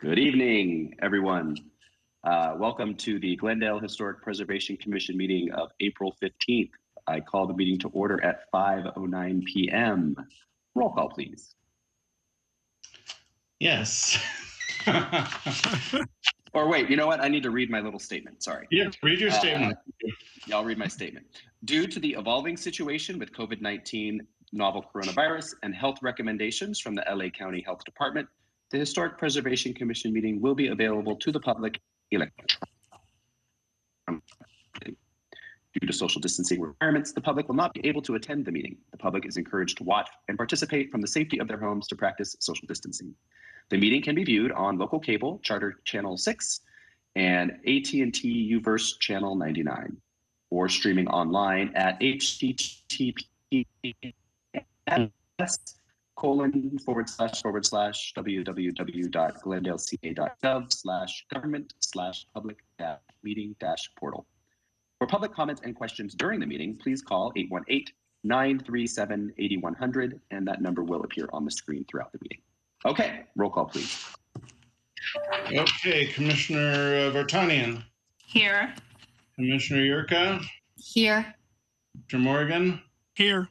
Good evening, everyone. Welcome to the Glendale Historic Preservation Commission meeting of April 15th. I call the meeting to order at 5:09 p.m. Roll call, please. Yes. Or wait, you know what? I need to read my little statement. Sorry. Yeah, read your statement. I'll read my statement. Due to the evolving situation with COVID-19, novel coronavirus, and health recommendations from the LA County Health Department, the Historic Preservation Commission meeting will be available to the public electronically. Due to social distancing requirements, the public will not be able to attend the meeting. The public is encouraged to watch and participate from the safety of their homes to practice social distancing. The meeting can be viewed on local cable, Charter Channel 6, and AT&T Uverse Channel 99, or streaming online at https://www.glendale.ca.gov/government/public-meeting-portal. For public comments and questions during the meeting, please call 818-937-8100, and that number will appear on the screen throughout the meeting. Okay, roll call, please. Okay, Commissioner Vartanian. Here. Commissioner Yurka. Here. Mr. Morgan. Here.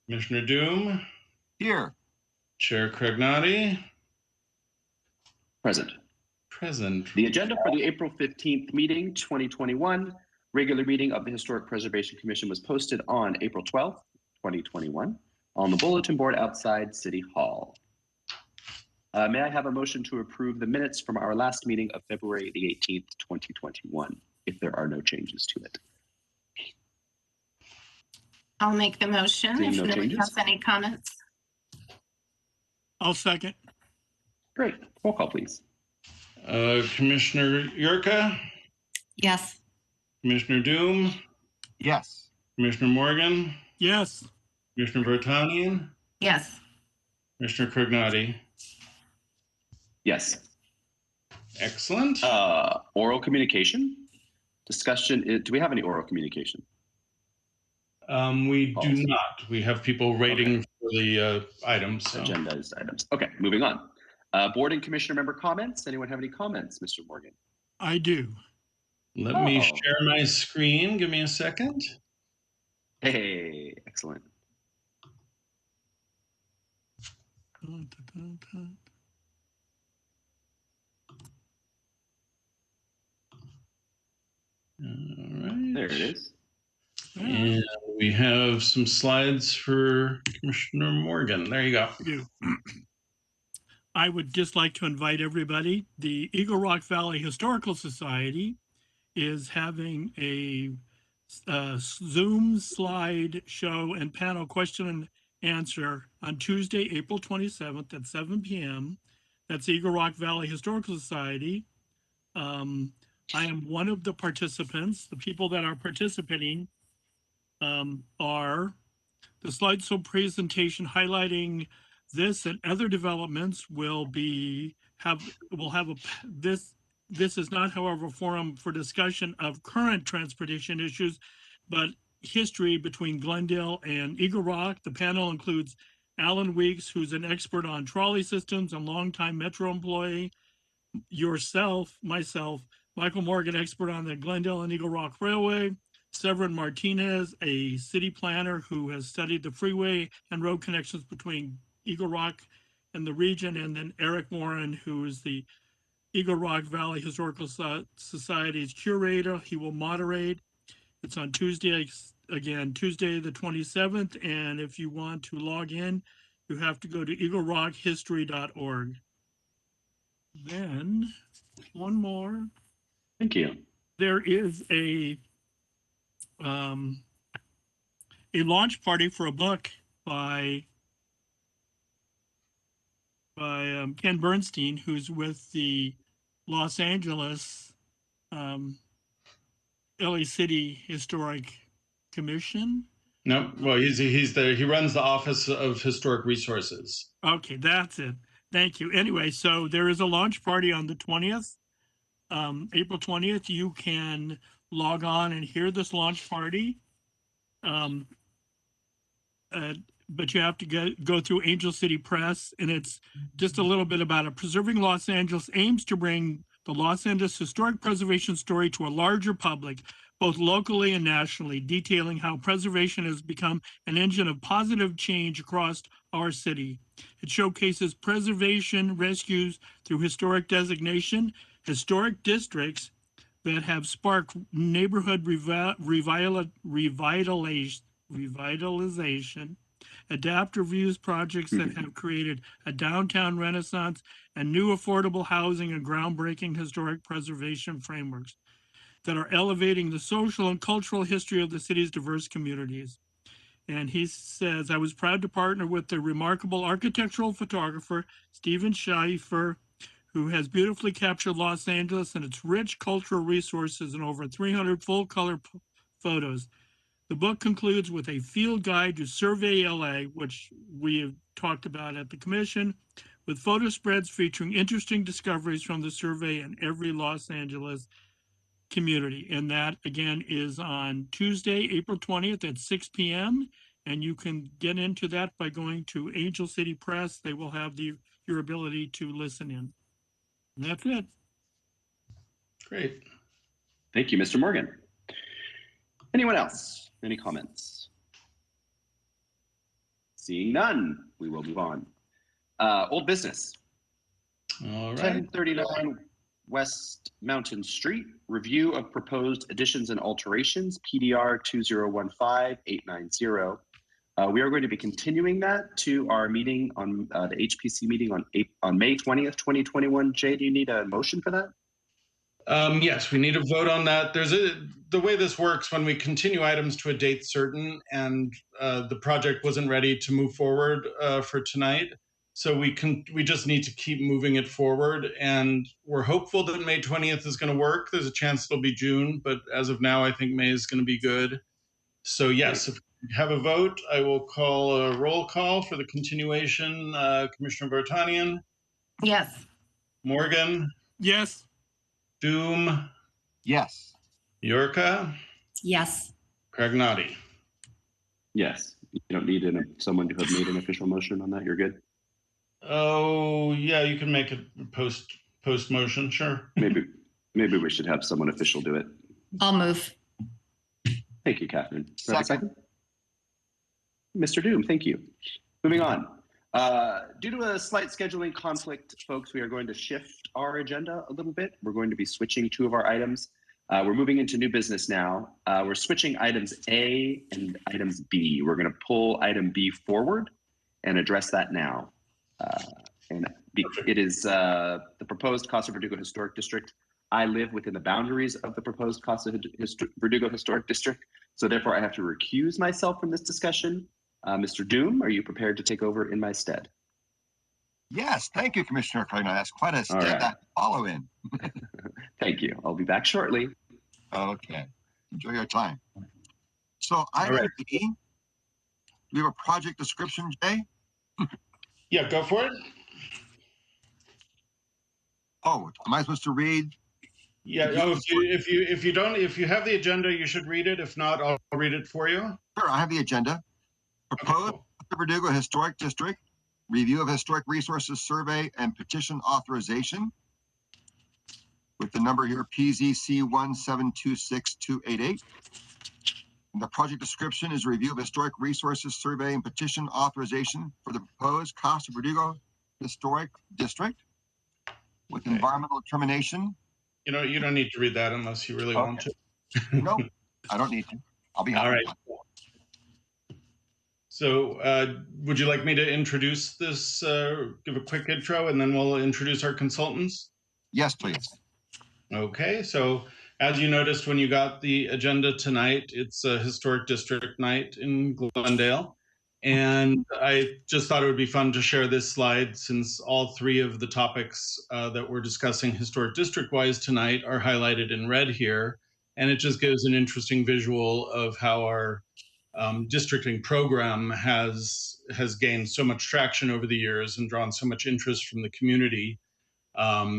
Commissioner Doom. Here. Chair Craignati. Present. Present. The agenda for the April 15th meeting, 2021, regular meeting of the Historic Preservation Commission was posted on April 12th, 2021, on the bulletin board outside City Hall. May I have a motion to approve the minutes from our last meeting of February the 18th, 2021, if there are no changes to it? I'll make the motion Seeing if no nobody changes? has any comments. I'll second. Great. Roll call, please. Commissioner Yurka. Yes. Commissioner Doom. Yes. Commissioner Morgan. Yes. Commissioner Vartanian. Yes. Commissioner Craignati. Yes. Excellent. Oral communication. Discussion. Do we have any oral communication? We do not. We have people rating for the items. So. Agendized items. Okay, moving on. Board and commissioner member comments. Anyone have any comments, Mr. Morgan? I do. Let me share my screen. Give me a second. Hey, excellent. All right. There it is. And we have some slides for Commissioner Morgan. There you go. I would just like to invite everybody. The Eagle Rock Valley Historical Society is having a Zoom slide show and panel question and answer on Tuesday, April 27th at 7 p.m. That's Eagle Rock Valley Historical Society. I am one of the participants. The people that are participating are the slideshow presentation highlighting this and other developments will have this is not, however, a forum for discussion of current transportation issues, but history between Glendale and Eagle Rock. The panel includes Alan Weeks, who's an expert on trolley systems and longtime Metro employee, yourself, myself, Michael Morgan, expert on the Glendale and Eagle Rock Railway, Severin Martinez, a city planner who has studied the freeway and road connections between Eagle Rock and the region, and then Eric Warren, who is the Eagle Rock Valley Historical Society's curator. He will moderate. It's on Tuesday, again, Tuesday the 27th, and if you want to log in, you have to go to eaglerockhistory.org. Then, one more. Thank you. There is a launch party for a book by Ken Bernstein, who's with the Los Angeles LA City Historic Commission. No, well, he runs the Office of Historic Resources. Okay, that's it. Thank you. Anyway, so there is a launch party on the 20th, April 20th. You can log on and hear this launch party. but you have to go through Angel City Press, and it's just a little bit about it. Preserving Los Angeles aims to bring the Los Angeles historic preservation story to a larger public, both locally and nationally, detailing how preservation has become an engine of positive change across our city. It showcases preservation rescues through historic designation, historic districts that have sparked neighborhood revitalization, adaptive reuse projects that have created a downtown renaissance, and new affordable housing and groundbreaking historic preservation frameworks that are elevating the social and cultural history of the city's diverse communities. And he says, I was proud to partner with the remarkable architectural photographer, Stephen Schaefer, who has beautifully captured Los Angeles and its rich cultural resources in over 300 full-color photos. The book concludes with a field guide to Survey LA, which we have talked about at the commission, with photo spreads featuring interesting discoveries from the survey in every Los Angeles community. And that, again, is on Tuesday, April 20th at 6 p.m. And you can get into that by going to Angel City Press. They will have your ability to listen in. And that's it. Great. Thank you, Mr. Morgan. Anyone else? Any comments? Seeing none, we will move on. Old business. All right. 1039 West Mountain Street, review of proposed additions and alterations, PDR 2015-890. We are going to be continuing that to our meeting on the HPC meeting on May 20th, 2021. Jay, do you need a motion for that? Yes, we need a vote on that. The way this works, when we continue items to a date certain and the project wasn't ready to move forward for tonight, so we just need to keep moving it forward, and we're hopeful that May 20th is going to work. There's a chance it'll be June, but as of now, I think May is going to be good. So yes, if we have a vote, I will call a roll call for the continuation. Commissioner Vartanian? Yes. Morgan? Yes. Doom? Yes. Yorka? Yes. Cragnotti? Yes. You don't need someone to have made an official motion on that. You're good. Oh, yeah, you can make a post motion, sure. Maybe we should have someone official do it. I'll move. Thank you, Catherine. Do I have a second? Mr. Doom, thank you. Moving on. Due to a slight scheduling conflict, folks, we are going to shift our agenda a little bit. We're going to be switching two of our items. We're moving into new business now. We're switching items A and items B. We're going to pull item B forward and address that now. It is the proposed Casa Verdugo Historic District. I live within the boundaries of the proposed Casa Verdugo Historic District, so therefore I have to recuse myself from this discussion. Mr. Doom, are you prepared to take over in my stead? Yes, thank you, Commissioner Craig. That's quite a step that follow in. Thank you. I'll be back shortly. Okay. Enjoy your time. So item B, do we have a project description, Jay? Yeah, go for it. Oh, am I supposed to read? Yeah. Oh, if you have the agenda, you should read it. If not, I'll read it for you. Sure, I have the agenda. Proposed Verdugo Historic District, review of historic resources survey and petition authorization with the number here PZC 1726288. And the project description is a review of historic resources survey and petition authorization for the proposed Casa Verdugo Historic District with environmental determination. You know, you don't need to read that unless you really want to. No, I don't need to. I'll be happy. All right. So would you like me to introduce this, give a quick intro, and then we'll introduce our consultants? Yes, please. Okay, so as you noticed when you got the agenda tonight, it's a historic district night in Glendale. And I just thought it would be fun to share this slide since all three of the topics that we're discussing historic district-wise tonight are highlighted in red here. And it just gives an interesting visual of how our districting program has gained so much traction over the years and drawn so much interest from the community.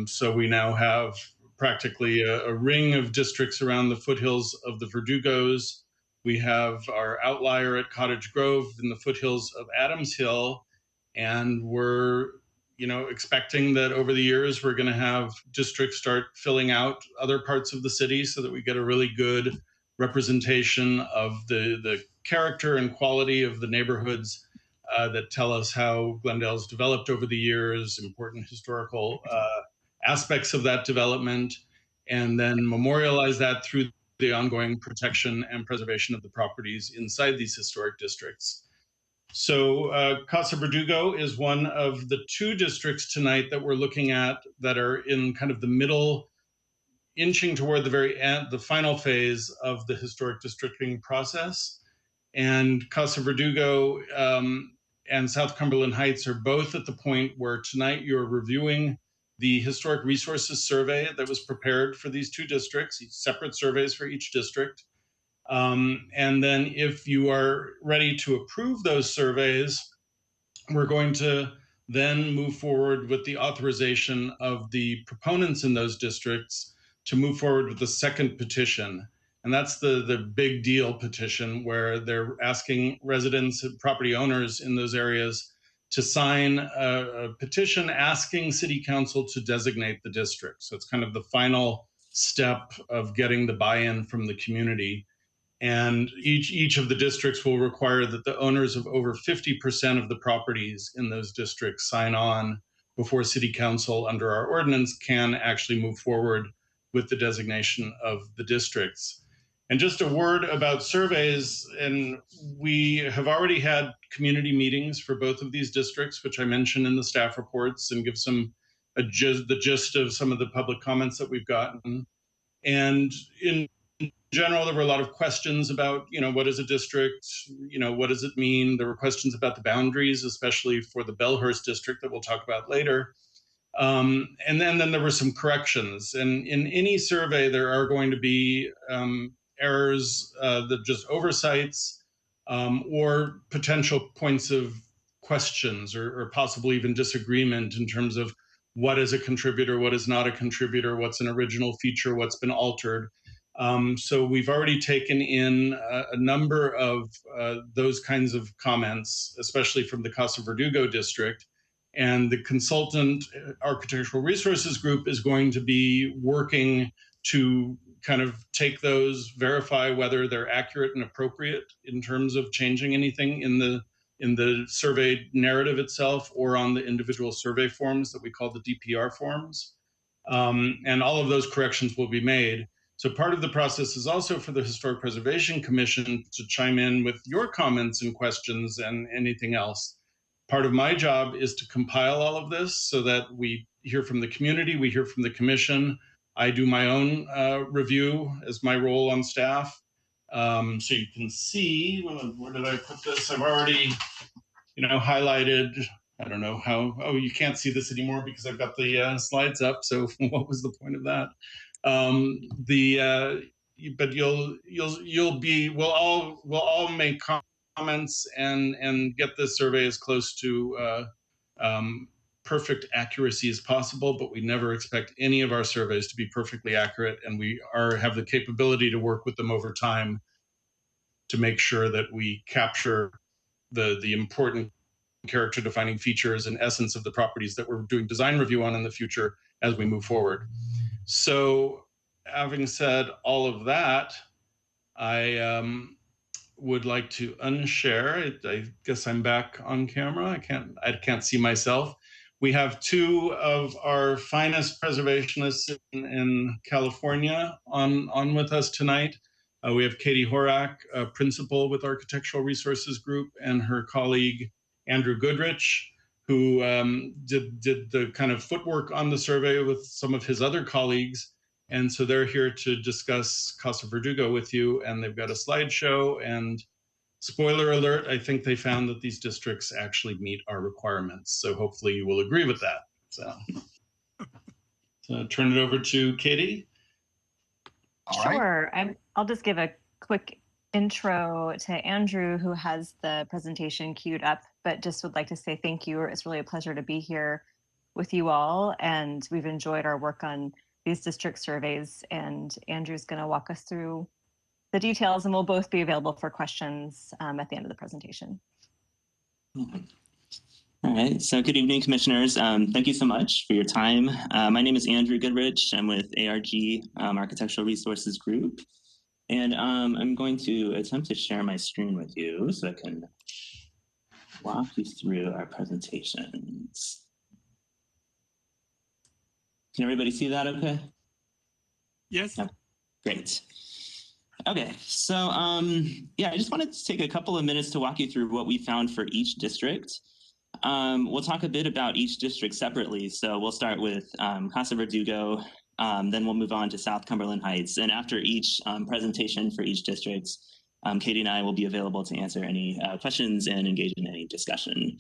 So we now have practically a ring of districts around the foothills of the Verdugos We have our outlier at Cottage Grove in the foothills of Adams Hill, and we're expecting that over the years we're going to have districts start filling out other parts of the city so that we get a really good representation of the character and quality of the neighborhoods that tell us how Glendale's developed over the years, important historical aspects of that development, and then memorialize that through the ongoing protection and preservation of the properties inside these historic districts. So Casa Verdugo is one of the two districts tonight that we're looking at that are in kind of the middle, inching toward the very end, the final phase of the historic districting process. And Casa Verdugo and South Cumberland Heights are both at the point where tonight you're reviewing the Historic Resources Survey that was prepared for these two districts, separate surveys for each district. And then if you are ready to approve those surveys, we're going to then move forward with the authorization of the proponents in those districts to move forward with the second petition. And that's the big deal petition, where they're asking residents and property owners in those areas to sign a petition asking City Council to designate the district. So it's kind of the final step of getting the buy-in from the community. And each of the districts will require that the owners of over 50% of the properties in those districts sign on before City Council, under our ordinance, can actually move forward with the designation of the districts. And just a word about surveys, and we have already had community meetings for both of these districts, which I mentioned in the staff reports, and give the gist of some of the public comments that we've gotten. And in general, there were a lot of questions about, what is a district? What does it mean? There were questions about the boundaries, especially for the Bellhurst district that we'll talk about later. And then there were some corrections. And in any survey, there are going to be errors, that just oversights, or potential points of questions, or possibly even disagreement in terms of what is a contributor, what is not a contributor, what's an original feature, what's been altered. So we've already taken in a number of those kinds of comments, especially from the Casa Verdugo district. And the consultant architectural resources group is going to be working to kind of take those, verify whether they're accurate and appropriate in terms of changing anything in the survey narrative itself or on the individual survey forms that we call the DPR forms. And all of those corrections will be made. So part of the process is also for the Historic Preservation Commission to chime in with your comments and questions and anything else. Part of my job is to compile all of this so that we hear from the community, we hear from the commission. I do my own review as my role on staff. So you can see, where did I put this? I've already, highlighted, I don't know how, you can't see this anymore because I've got the slides up. So what was the point of that? But we'll all make comments and get this survey as close to perfect accuracy as possible, but we never expect any of our surveys to be perfectly accurate, and we have the capability to work with them over time to make sure that we capture the important character defining features and essence of the properties that we're doing design review on in the future as we move forward. So having said all of that, I would like to unshare. I guess I'm back on camera. I can't see myself. We have two of our finest preservationists in California on with us tonight. We have Katie Horak, a principal with Architectural Resources Group, and her colleague, Andrew Goodrich, who did the kind of footwork on the survey with some of his other colleagues. And so they're here to discuss Casa Verdugo with you, and they've got a slideshow. And spoiler alert, I think they found that these districts actually meet our requirements. So hopefully you will agree with that. So turn it over to Katie. All right. Sure. I'll just give a quick intro to Andrew, who has the presentation queued up, but just would like to say thank you. It's really a pleasure to be here with you all, and we've enjoyed our work on these district surveys, and Andrew's going to walk us through the details, and we'll both be available for questions at the end of the presentation. All right, so good evening, commissioners. Thank you so much for your time. My name is Andrew Goodrich. I'm with ARG Architectural Resources Group, and I'm going to attempt to share my screen with you so I can walk you through our presentations. Can everybody see that okay? Yes. Oh, great. Okay, so yeah, I just wanted to take a couple of minutes to walk you through what we found for each district. We'll talk a bit about each district separately. So we'll start with Casa Verdugo, then we'll move on to South Cumberland Heights. And after each presentation for each district, Katie and I will be available to answer any questions and engage in any discussion.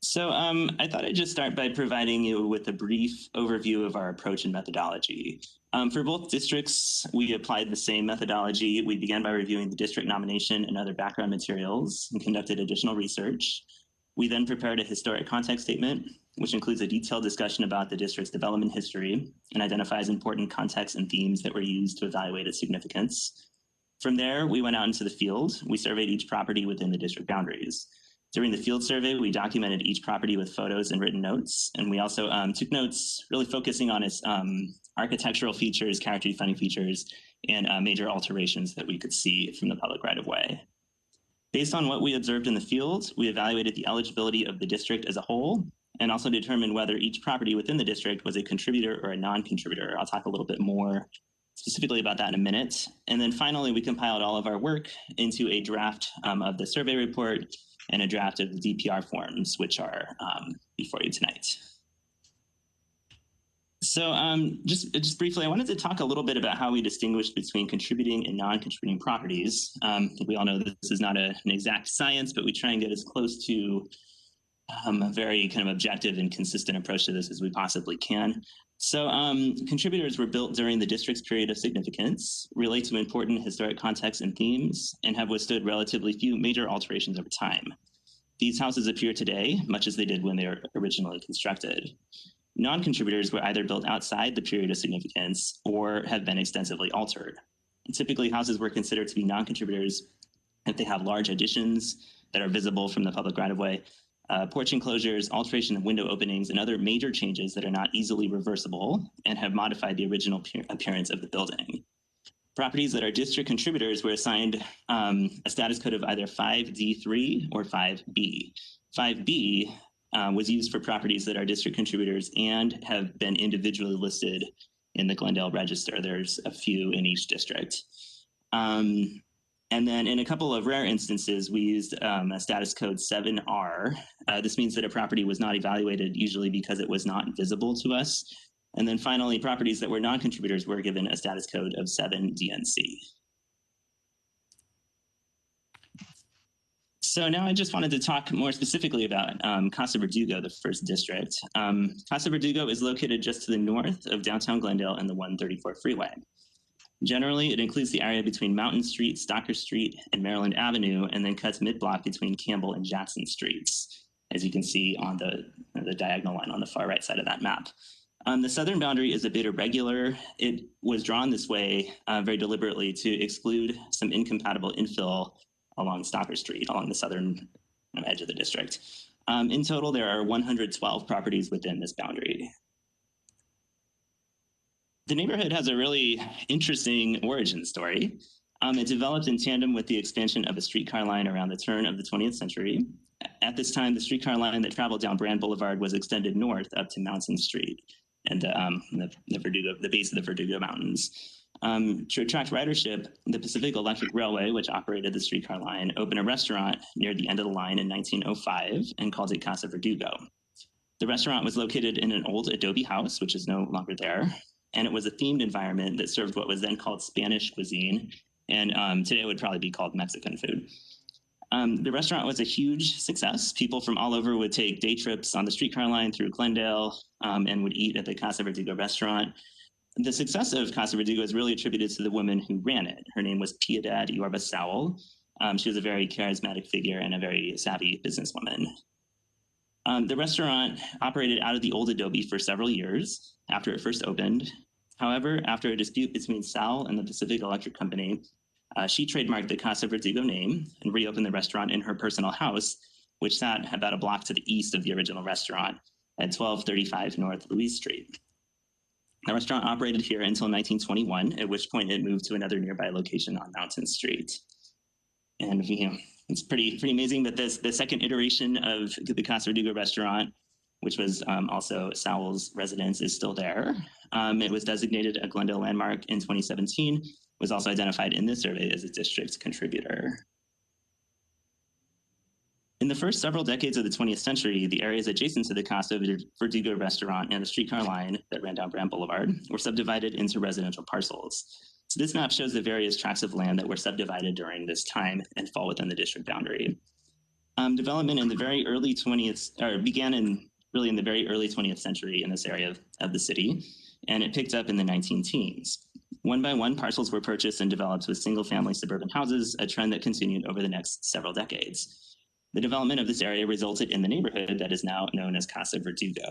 So I thought I'd just start by providing you with a brief overview of our approach and methodology. For both districts, we applied the same methodology. We began by reviewing the district nomination and other background materials and conducted additional research. We then prepared a historic context statement, which includes a detailed discussion about the district's development history and identifies important contexts and themes that were used to evaluate its significance. From there, we went out into the field. We surveyed each property within the district boundaries. During the field survey, we documented each property with photos and written notes, and we also took notes really focusing on its architectural features, character defining features, and major alterations that we could see from the public right-of-way. Based on what we observed in the field, we evaluated the eligibility of the district as a whole, and also determined whether each property within the district was a contributor or a non-contributor. I'll talk a little bit more specifically about that in a minute. And then finally, we compiled all of our work into a draft of the survey report and a draft of the DPR forms, which are before you tonight. So just briefly, I wanted to talk a little bit about how we distinguish between contributing and non-contributing properties. We all know that this is not an exact science, but we try and get as close to a very kind of objective and consistent approach to this as we possibly can. So contributors were built during the district's period of significance, relate to important historic contexts and themes, and have withstood relatively few major alterations over time. These houses appear today, much as they did when they were originally constructed. Non-contributors were either built outside the period of significance or have been extensively altered. And typically, houses were considered to be non-contributors if they have large additions that are visible from the public right-of-way, porch enclosures, alteration of window openings, and other major changes that are not easily reversible and have modified the original appearance of the building. Properties that are district contributors were assigned a status code of either 5D3 or 5B. 5B was used for properties that are district contributors and have been individually listed in the Glendale Register. There's a few in each district. And then in a couple of rare instances, we used a status code 7R. This means that a property was not evaluated, usually because it was not visible to us. And then finally, properties that were non-contributors were given a status code of 7DNC. So now I just wanted to talk more specifically about Casa Verdugo, the first district. Casa Verdugo is located just to the north of downtown Glendale and the 134 freeway. Generally, it includes the area between Mountain Street, Stocker Street, and Maryland Avenue, and then cuts mid-block between Campbell and Jackson Streets, as you can see on the diagonal line on the far right side of that map. The southern boundary is a bit irregular. It was drawn this way very deliberately to exclude some incompatible infill along Stocker Street, along the southern edge of the district. In total, there are 112 properties within this boundary. The neighborhood has a really interesting origin story. It developed in tandem with the expansion of a streetcar line around the turn of the 20th century. At this time, the streetcar line that traveled down Brand Boulevard was extended north up to Mountain Street and the base of the Verdugo Mountains. To attract ridership, the Pacific Electric Railway, which operated the streetcar line, opened a restaurant near the end of the line in 1905 and called it Casa Verdugo. The restaurant was located in an old adobe house, which is no longer there. And it was a themed environment that served what was then called Spanish cuisine, and today it would probably be called Mexican food. The restaurant was a huge success. People from all over would take day trips on the streetcar line through Glendale and would eat at the Casa Verdugo restaurant. The success of Casa Verdugo is really attributed to the woman who ran it. Her name was Piedad Yorba Sowell. She was a very charismatic figure and a very savvy businesswoman. The restaurant operated out of the old adobe for several years after it first opened. However, after a dispute between Sal and the Pacific Electric Company, she trademarked the Casa Verdugo name and reopened the restaurant in her personal house, which sat about a block to the east of the original restaurant at 1235 North Louise Street. The restaurant operated here until 1921, at which point it moved to another nearby location on Mountain Street. And it's pretty amazing that the second iteration of the Casa Verdugo restaurant, which was also Sal's residence, is still there. It was designated a Glendale landmark in 2017, was also identified in this survey as a district contributor. In the first several decades of the 20th century, the areas adjacent to the Casa Verdugo restaurant and the streetcar line that ran down Brand Boulevard were subdivided into residential parcels. So this map shows the various tracts of land that were subdivided during this time and fall within the district boundary. Development in the very early 20th, or began in the very early 20th century in this area of the city, and it picked up in the 19-teens. One by one, parcels were purchased and developed with single-family suburban houses, a trend that continued over the next several decades. The development of this area resulted in the neighborhood that is now known as Casa Verdugo.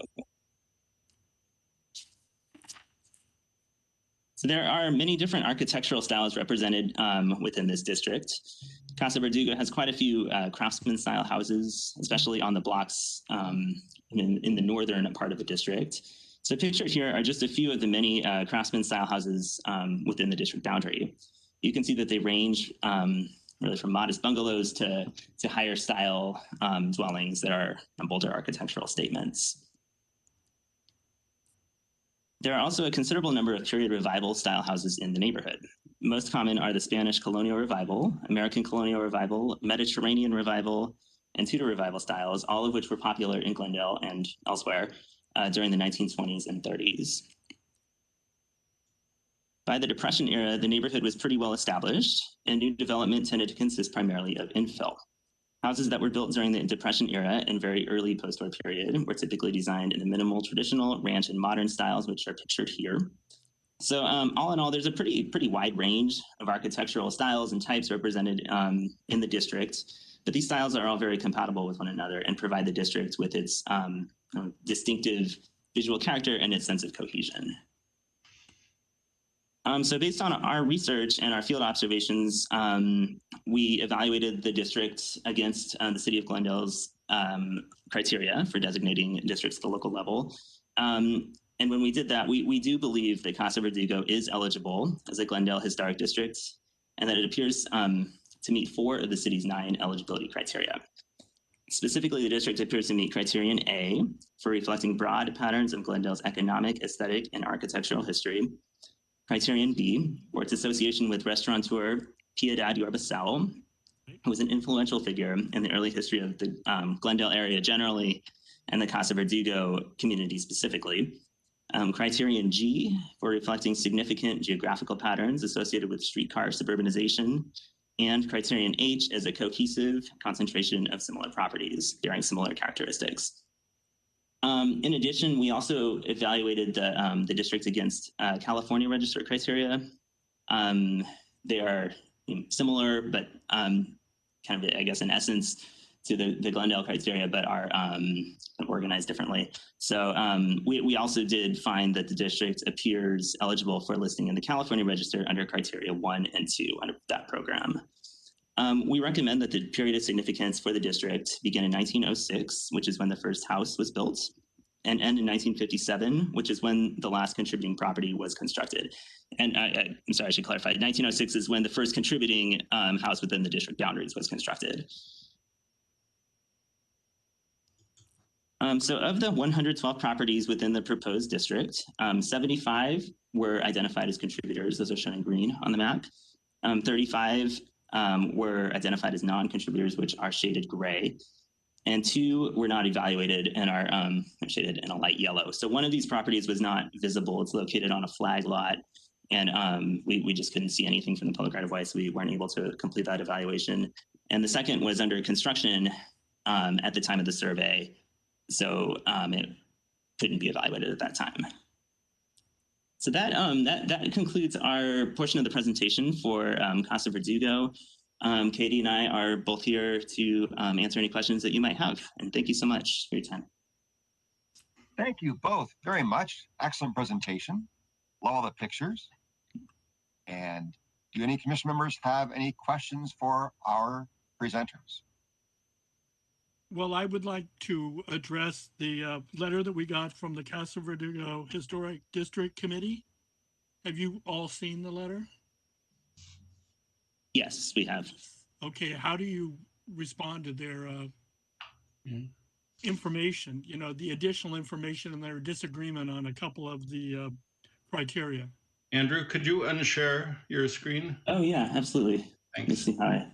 So there are many different architectural styles represented within this district. Casa Verdugo has quite a few craftsman-style houses, especially on the blocks in the northern part of the district. So pictured here are just a few of the many craftsman-style houses within the district boundary. You can see that they range really from modest bungalows to higher style dwellings that are bolder architectural statements. There are also a considerable number of period revival style houses in the neighborhood. Most common are the Spanish Colonial Revival, American Colonial Revival, Mediterranean Revival, and Tudor Revival styles, all of which were popular in Glendale and elsewhere during the 1920s and 30s. By the Depression era, the neighborhood was pretty well established, and new development tended to consist primarily of infill. Houses that were built during the Depression era and very early post-war period were typically designed in the minimal, traditional, ranch, and modern styles, which are pictured here. So all in all, there's a pretty wide range of architectural styles and types represented in the district, but these styles are all very compatible with one another and provide the district with its distinctive visual character and its sense of cohesion. So based on our research and our field observations, we evaluated the district against the city of Glendale's criteria for designating districts at the local level. And when we did that, we do believe that Casa Verdugo is eligible as a Glendale Historic District, and that it appears to meet 4 of the city's 9 eligibility criteria. Specifically, the district appears to meet criterion A for reflecting broad patterns of Glendale's economic, aesthetic, and architectural history. Criterion B, for its association with restaurateur Piedad Yorba Sal, who was an influential figure in the early history of the Glendale area generally, and the Casa Verdugo community specifically. Criterion G, for reflecting significant geographical patterns associated with streetcar suburbanization. And criterion H as a cohesive concentration of similar properties bearing similar characteristics. In addition, we also evaluated the district against California registered criteria. They are similar, but kind of, I guess, in essence, to the Glendale criteria, but are organized differently. So we also did find that the district appears eligible for listing in the California Register under criteria 1 and 2 under that program. We recommend that the period of significance for the district begin in 1906, which is when the first house was built, and end in 1957, which is when the last contributing property was constructed. And I'm sorry, I should clarify. 1906 is when the first contributing house within the district boundaries was constructed. So of the 112 properties within the proposed district, 75 were identified as contributors. Those are shown in green on the map. 35 were identified as non-contributors, which are shaded gray. And 2 were not evaluated and are shaded in a light yellow. So one of these properties was not visible. It's located on a flag lot. And we just couldn't see anything from the public right of way, so we weren't able to complete that evaluation. And the second was under construction at the time of the survey. So it couldn't be evaluated at that time. So that concludes our portion of the presentation for Casa Verdugo. Katie and I are both here to answer any questions that you might have. And thank you so much for your time. Thank you both very much. Excellent presentation. love all the pictures. And do any commission members have any questions for our presenters? Well, I would like to address the letter that we got from the Casa Verdugo Historic District Committee. Have you all seen the letter? Yes, we have. Okay, how do you respond to their information, you know, the additional information and their disagreement on a couple of the criteria? Andrew, could you unshare your screen? Oh, yeah, absolutely. Let me Thanks. see how I.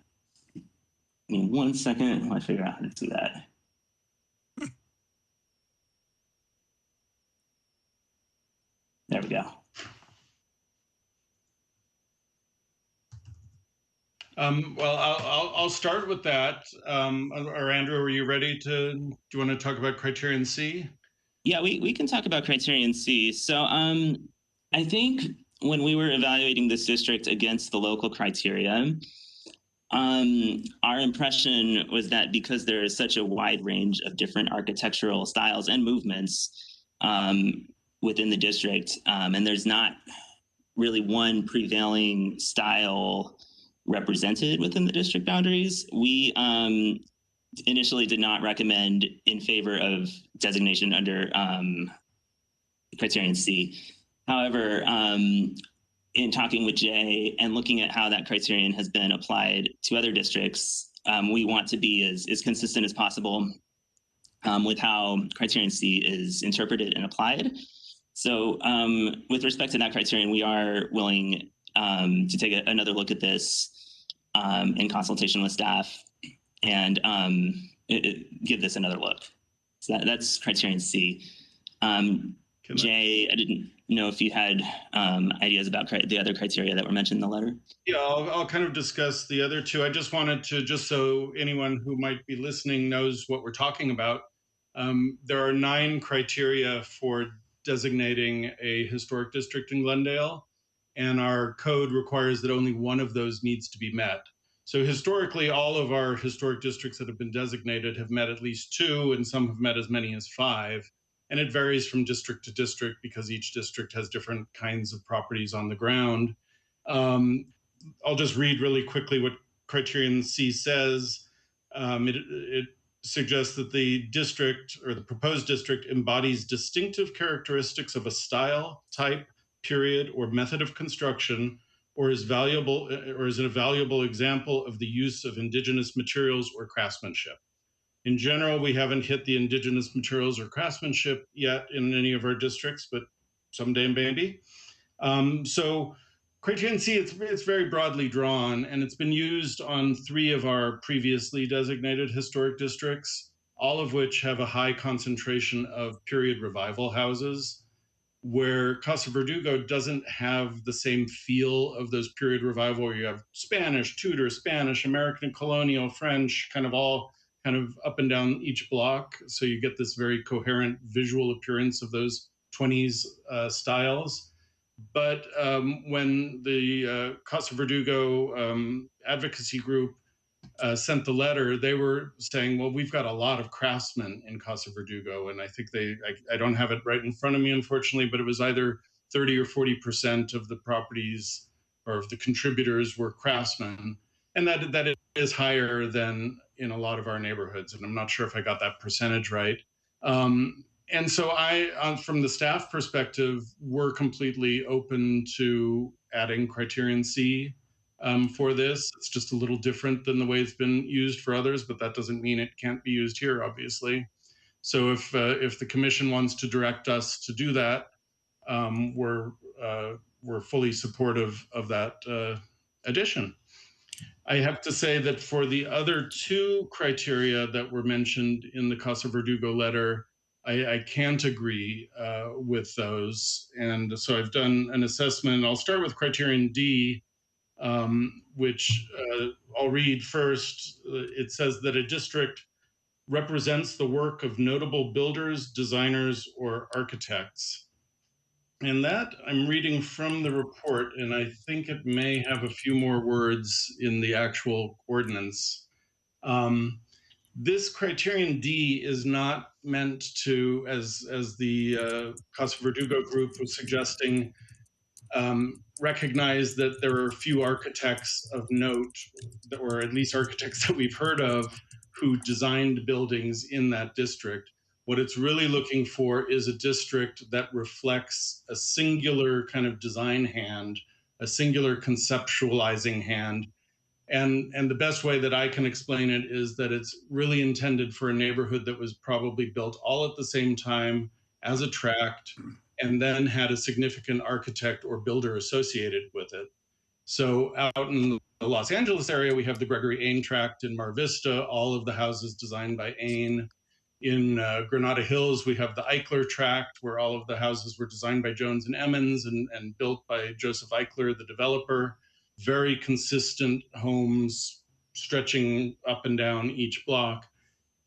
Give me 1 second while I figure out how to do that. There we go. Well, I'll start with that. Or Andrew, are you ready to? Do you want to talk about criterion C? Yeah, we can talk about criterion C. So I think when we were evaluating this district against the local criteria, our impression was that because there is such a wide range of different architectural styles and movements within the district, and there's not really one prevailing style represented within the district boundaries, we initially did not recommend in favor of designation under criterion C. However, in talking with Jay and looking at how that criterion has been applied to other districts, we want to be as consistent as possible with how criterion C is interpreted and applied. So with respect to that criterion, we are willing to take another look at this in consultation with staff and give this another look. So that's criterion C. Jay, I didn't know if you had ideas about the other criteria that were mentioned in the letter. Yeah, I'll kind of discuss the other two. I just wanted to, just so anyone who might be listening knows what we're talking about. There are 9 criteria for designating a historic district in Glendale, and our code requires that only one of those needs to be met. So historically, all of our historic districts that have been designated have met at least 2, and some have met as many as 5. And it varies from district to district because each district has different kinds of properties on the ground. I'll just read really quickly what criterion C says. It suggests that the district or the proposed district embodies distinctive characteristics of a style, type, period, or method of construction, or is a valuable example of the use of indigenous materials or craftsmanship. In general, we haven't hit the indigenous materials or craftsmanship yet in any of our districts, but someday maybe. So criterion C, it's very broadly drawn, and it's been used on 3 of our previously designated historic districts, all of which have a high concentration of period revival houses, where Casa Verdugo doesn't have the same feel of those period revival, where you have Spanish, Tudor, Spanish, American colonial, French, kind of all kind of up and down each block. So you get this very coherent visual appearance of those 20s styles. But when the Casa Verdugo advocacy group sent the letter, they were saying, well, we've got a lot of craftsmen in Casa Verdugo. And I think I don't have it right in front of me, unfortunately, but it was either 30 or 40% of the properties or of the contributors were craftsmen. And that is higher than in a lot of our neighborhoods. And I'm not sure if I got that percentage right. And so from the staff perspective, we're completely open to adding criterion C for this. It's just a little different than the way it's been used for others, but that doesn't mean it can't be used here, obviously. So if the commission wants to direct us to do that, we're fully supportive of that addition. I have to say that for the other 2 criteria that were mentioned in the Casa Verdugo letter, I can't agree with those. And so I've done an assessment. I'll start with criterion D, which I'll read first. It says that a district represents the work of notable builders, designers, or architects. And that I'm reading from the report, and I think it may have a few more words in the actual ordinance. This criterion D is not meant to, as the Casa Verdugo group was suggesting, recognize that there are few architects of note, or at least architects that we've heard of, who designed buildings in that district. What it's really looking for is a district that reflects a singular kind of design hand, a singular conceptualizing hand. And the best way that I can explain it is that it's really intended for a neighborhood that was probably built all at the same time as a tract, and then had a significant architect or builder associated with it. So out in the Los Angeles area, we have the Gregory Ain tract in Mar Vista, all of the houses designed by Ain. In Granada Hills, we have the Eichler tract, where all of the houses were designed by Jones and Emmons and built by Joseph Eichler, the developer. Very consistent homes stretching up and down each block.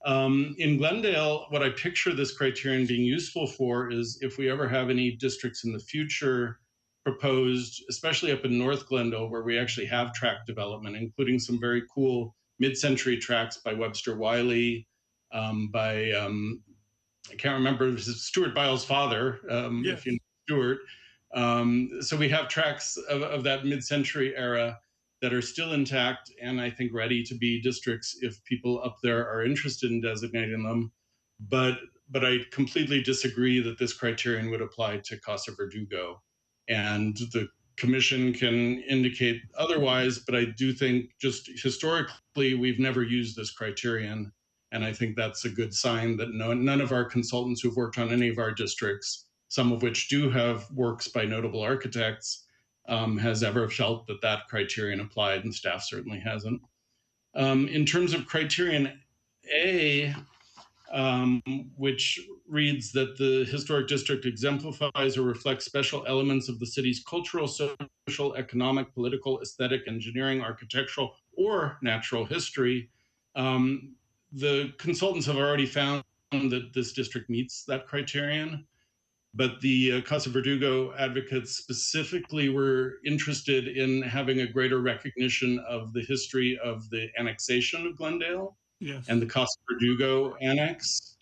In Glendale, what I picture this criterion being useful for is if we ever have any districts in the future proposed, especially up in North Glendale, where we actually have tract development, including some very cool mid-century tracts by Webster Wiley, by, I can't remember, Stuart Biles' father, Yes. if you know Stuart. So we have tracts of that mid-century era that are still intact and I think ready to be districts if people up there are interested in designating them. But I completely disagree that this criterion would apply to Casa Verdugo. And the commission can indicate otherwise, but I do think just historically, we've never used this criterion. And I think that's a good sign that none of our consultants who've worked on any of our districts, some of which do have works by notable architects, has ever felt that that criterion applied, and staff certainly hasn't. In terms of criterion A, which reads that the historic district exemplifies or reflects special elements of the city's cultural, social, economic, political, aesthetic, engineering, architectural, or natural history, the consultants have already found that this district meets that criterion. But the Casa Verdugo advocates specifically were interested in having a greater recognition of the history of the annexation of Glendale. Yes. And the Casa Verdugo annex.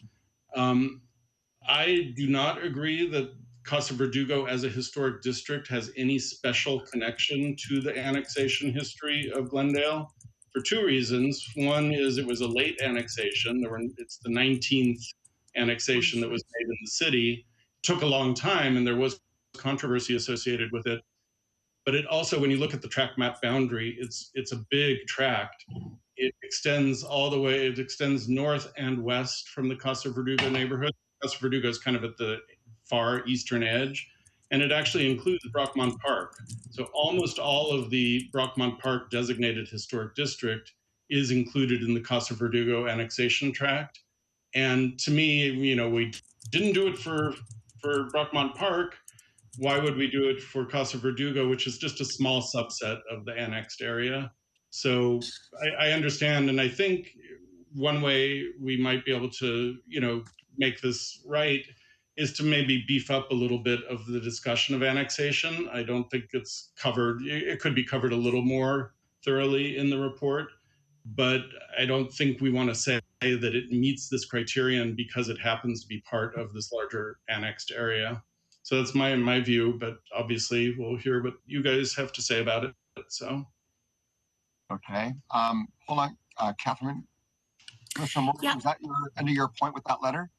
I do not agree that Casa Verdugo as a historic district has any special connection to the annexation history of Glendale for two reasons. One is it was a late annexation. It's the 19th annexation that was made in the city. Took a long time and there was controversy associated with it. But it also, when you look at the tract map boundary, it's a big tract. It extends all the way, it extends north and west from the Casa Verdugo neighborhood. Casa Verdugo is kind of at the far eastern edge, and it actually includes Brockmont Park. So almost all of the Brockmont Park designated historic district is included in the Casa Verdugo annexation tract. And to me, we didn't do it for Brockmont Park. Why would we do it for Casa Verdugo, which is just a small subset of the annexed area? So I understand, and I think one way we might be able to, make this right is to maybe beef up a little bit of the discussion of annexation. I don't think it's covered. It could be covered a little more thoroughly in the report, but I don't think we want to say that it meets this criterion because it happens to be part of this larger annexed area. So that's my view, but obviously we'll hear what you guys have to say about it. So. Okay. Hold on, Catherine. Commissioner Morgan, yeah. Was that end of your point with that letter?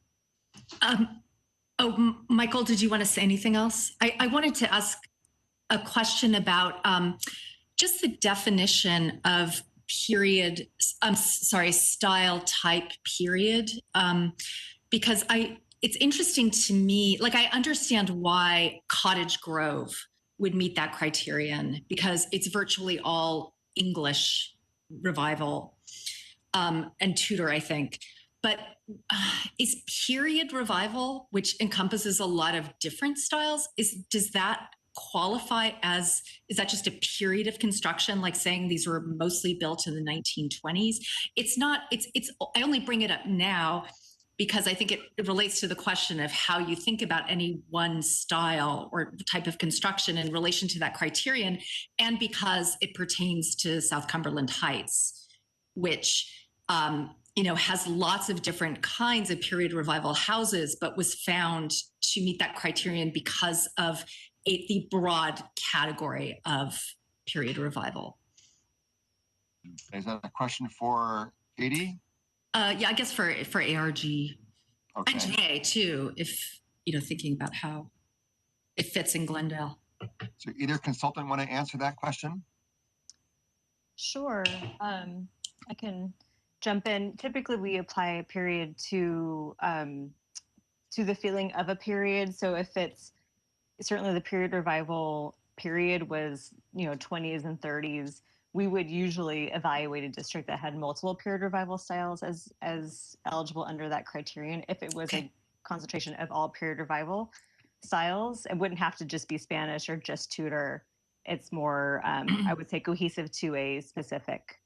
Michael, did you want to say anything else? I wanted to ask a question about just the definition of period, style type period, because it's interesting to me, like I understand why Cottage Grove would meet that criterion because it's virtually all English revival and Tudor, I think. But is period revival, which encompasses a lot of different styles, does that qualify as, is that just a period of construction, like saying these were mostly built in the 1920s? It's not, I only bring it up now because I think it relates to the question of how you think about any one style or type of construction in relation to that criterion, and because it pertains to South Cumberland Heights, which has lots of different kinds of period revival houses, but was found to meet that criterion because of the broad category of period revival. Is that a question for Katie? Yeah, I guess for ARG Okay. and Jay too, if thinking about how it fits in Glendale. So either consultant want to answer that question? Sure. I can jump in. Typically, we apply a period to the feeling of a period. So if it's certainly the period revival period was 20s and 30s, we would usually evaluate a district that had multiple period revival styles as eligible under that criterion. If it was a concentration of all period revival styles, it wouldn't have to just be Spanish or just Tudor. It's more, I would say, cohesive to a specific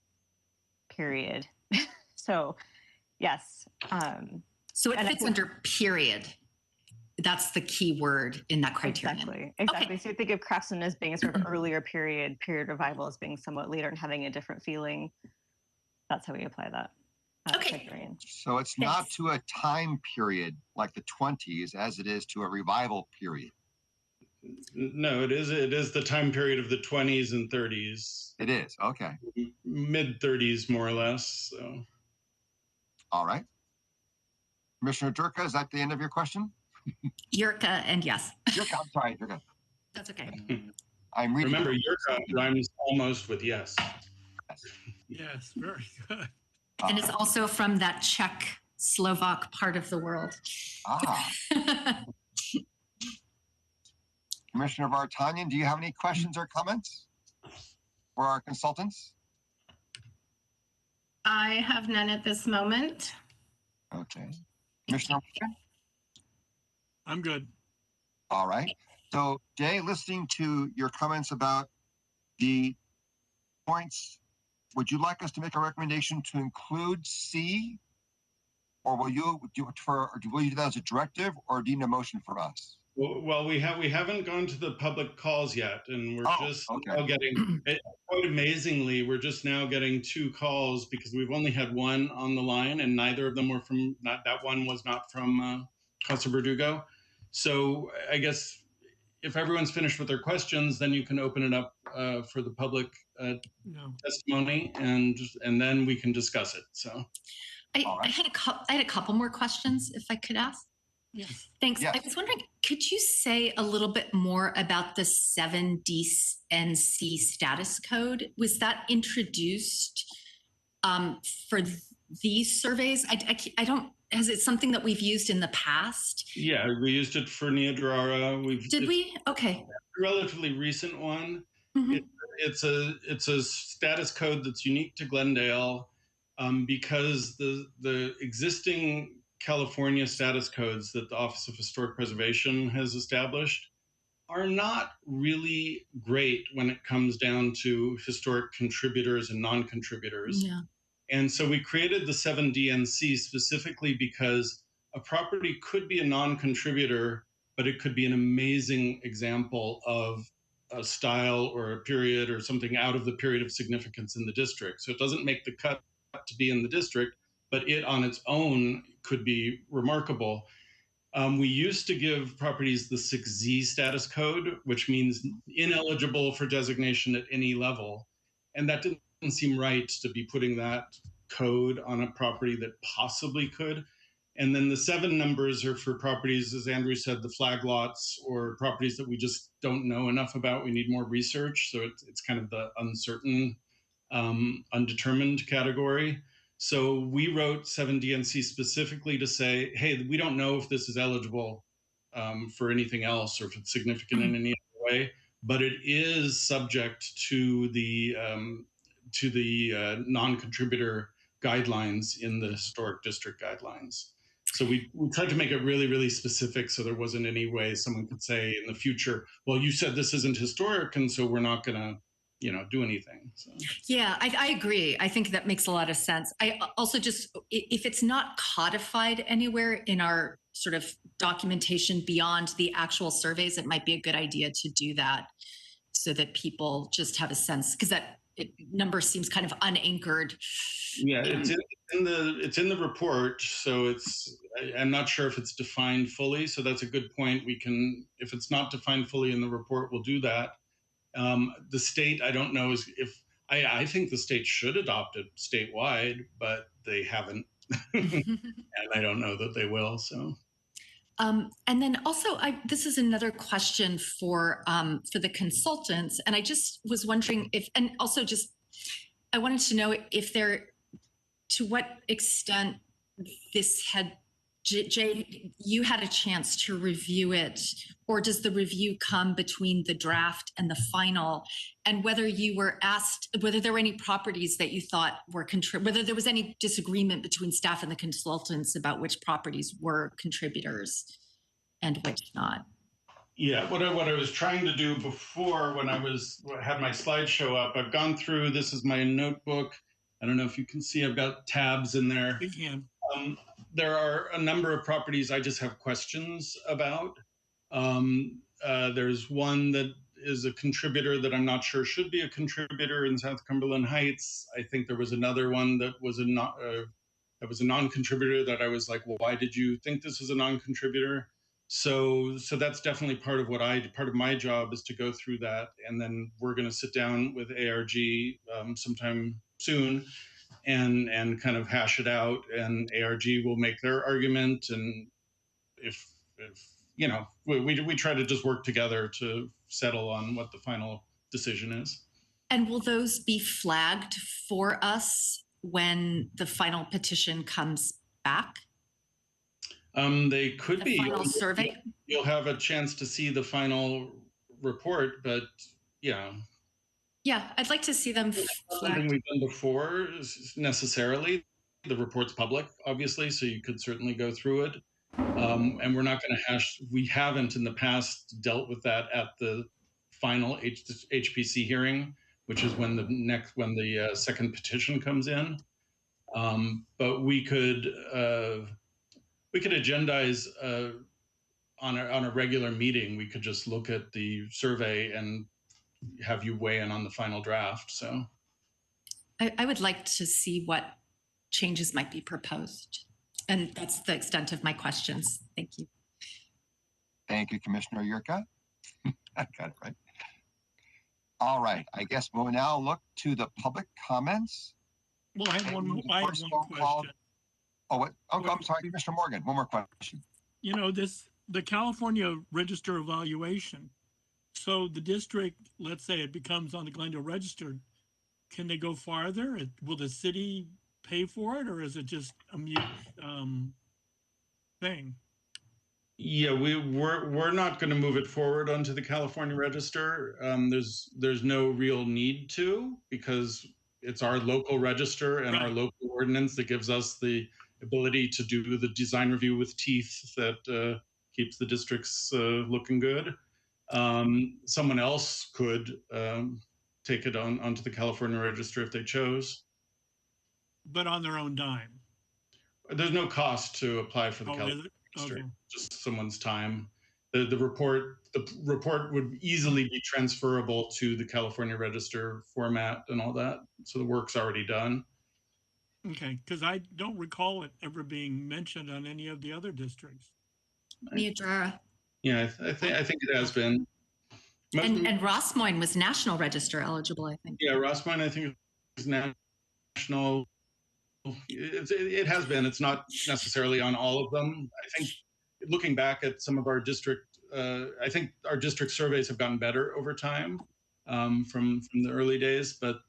period. So, yes. So it fits under period. That's the key word in that criterion. Exactly. Okay. So you think of craftsman as being sort of earlier period revival as being somewhat later and having a different feeling. That's how we apply that. Criterion. So it's not to a time period like the 20s as it is to a revival period. No, it is the time period of the 20s and 30s. It is. Okay. Mid 30s, more or less. So. All right. Commissioner Durka, is that the end of your question? Yurka and yes. Yurka, I'm sorry, Yurka. That's okay. I'm reading. Remember, Yurka rhymes almost with yes. Yes, very good. And it's also from that Czech Slovak part of the world. Commissioner Vartanian, do you have any questions or comments for our consultants? I have none at this moment. Okay. Commissioner? I'm good. All right. So, Jay, listening to your comments about the points, would you like us to make a recommendation to include C, or will you do that as a directive, or do you need a motion from us? Well, we haven't gone to the public calls yet, and we're now getting, quite amazingly, we're just now getting 2 calls because we've only had one on the line, and neither of them were from, that one was not from Casa Verdugo. So I guess if everyone's finished with their questions, then you can open it up for the public testimony, and then we can discuss it. So I had a couple more questions, if I could ask. Yes. Thanks. Yes. I was wondering, could you say a little bit more about the 7DNC status code? Was that introduced for these surveys? I don't. Is it something that we've used in the past? Yeah, we used it for Niodrara. Did we? Okay. A relatively recent one. Mm-hmm. It's a status code that's unique to Glendale because the existing California status codes that the Office of Historic Preservation has established are not really great when it comes down to historic contributors and non-contributors. Yeah. And so we created the 7DNC specifically because a property could be a non-contributor, but it could be an amazing example of a style or a period or something out of the period of significance in the district. So it doesn't make the cut to be in the district, but it on its own could be remarkable. We used to give properties the 6Z status code, which means ineligible for designation at any level. And that didn't seem right to be putting that code on a property that possibly could. And then the 7 numbers are for properties, as Andrew said, the flag lots or properties that we just don't know enough about. We need more research. So it's kind of the uncertain, undetermined category. So we wrote 7DNC specifically to say, hey, we don't know if this is eligible for anything else or if it's significant in any other way, but it is subject to the non-contributor guidelines in the historic district guidelines. So we tried to make it really, really specific so there wasn't any way someone could say in the future, well, you said this isn't historic, and so we're not going to do anything. So. Yeah, I agree. I think that makes a lot of sense. I also just, if it's not codified anywhere in our sort of documentation beyond the actual surveys, it might be a good idea to do that so that people just have a sense, because that number seems kind of unanchored. Yeah, it's in the report, so I'm not sure if it's defined fully. So that's a good point. We can, if it's not defined fully in the report, we'll do that. The state, I don't know I think the state should adopt it statewide, but they haven't, and I don't know that they will. So. And then also, this is another question for the consultants, and I just was wondering if, and also just, I wanted to know if to what extent this had, Jay, you had a chance to review it, or does the review come between the draft and the final, and whether you were asked, whether there were any properties that you thought were, whether there was any disagreement between staff and the consultants about which properties were contributors and which not? Yeah, what I was trying to do before when I had my slideshow up, I've gone through, this is my notebook. I don't know if you can see, I've got tabs in there. We can. There are a number of properties I just have questions about. There's one that is a contributor that I'm not sure should be a contributor in South Cumberland Heights. I think there was another one that was a non-contributor that I was like, well, why did you think this is a non-contributor? So that's definitely part of my job is to go through that, and then we're going to sit down with ARG sometime soon and kind of hash it out, and ARG will make their argument, and if you know, we try to just work together to settle on what the final decision is. And will those be flagged for us when the final petition comes back? They could be. Final survey? You'll have a chance to see the final report, but yeah. Yeah, I'd like to see them flagged. Something we've done before necessarily. The report's public, obviously, so you could certainly go through it. And we're not going to we haven't in the past dealt with that at the final HPC hearing, which is when the second petition comes in. But we could agendize on a regular meeting. We could just look at the survey and have you weigh in on the final draft. So I would like to see what changes might be proposed. And that's the extent of my questions. Thank you. Thank you, Commissioner Yurka. I got it right. All right. I guess we'll now look to the public comments. Well, I have one question. Oh, what? Oh, I'm sorry, Mr. Morgan. One more question. You know, the California Register evaluation. So the district, let's say it becomes on the Glendale Register, can they go farther? Will the city pay for it, or is it just a mute thing? Yeah, we're not going to move it forward onto the California Register. There's no real need to, because it's our local register and our local ordinance that gives us the ability to do the design review with teeth that keeps the districts looking good. Someone else could take it onto the California Register if they chose. But on their own dime? There's no cost to apply for the California Register, just someone's time. The report would easily be transferable to the California Register format and all that, so the work's already done. Okay, because I don't recall it ever being mentioned on any of the other districts. Miyadra. Yeah, I think it has been. And Ross Moines was National Register eligible, I think. Yeah, Ross Moines, I think, is national. It has been. It's not necessarily on all of them. I think looking back at some of our district, I think our district surveys have gotten better over time from the early days, but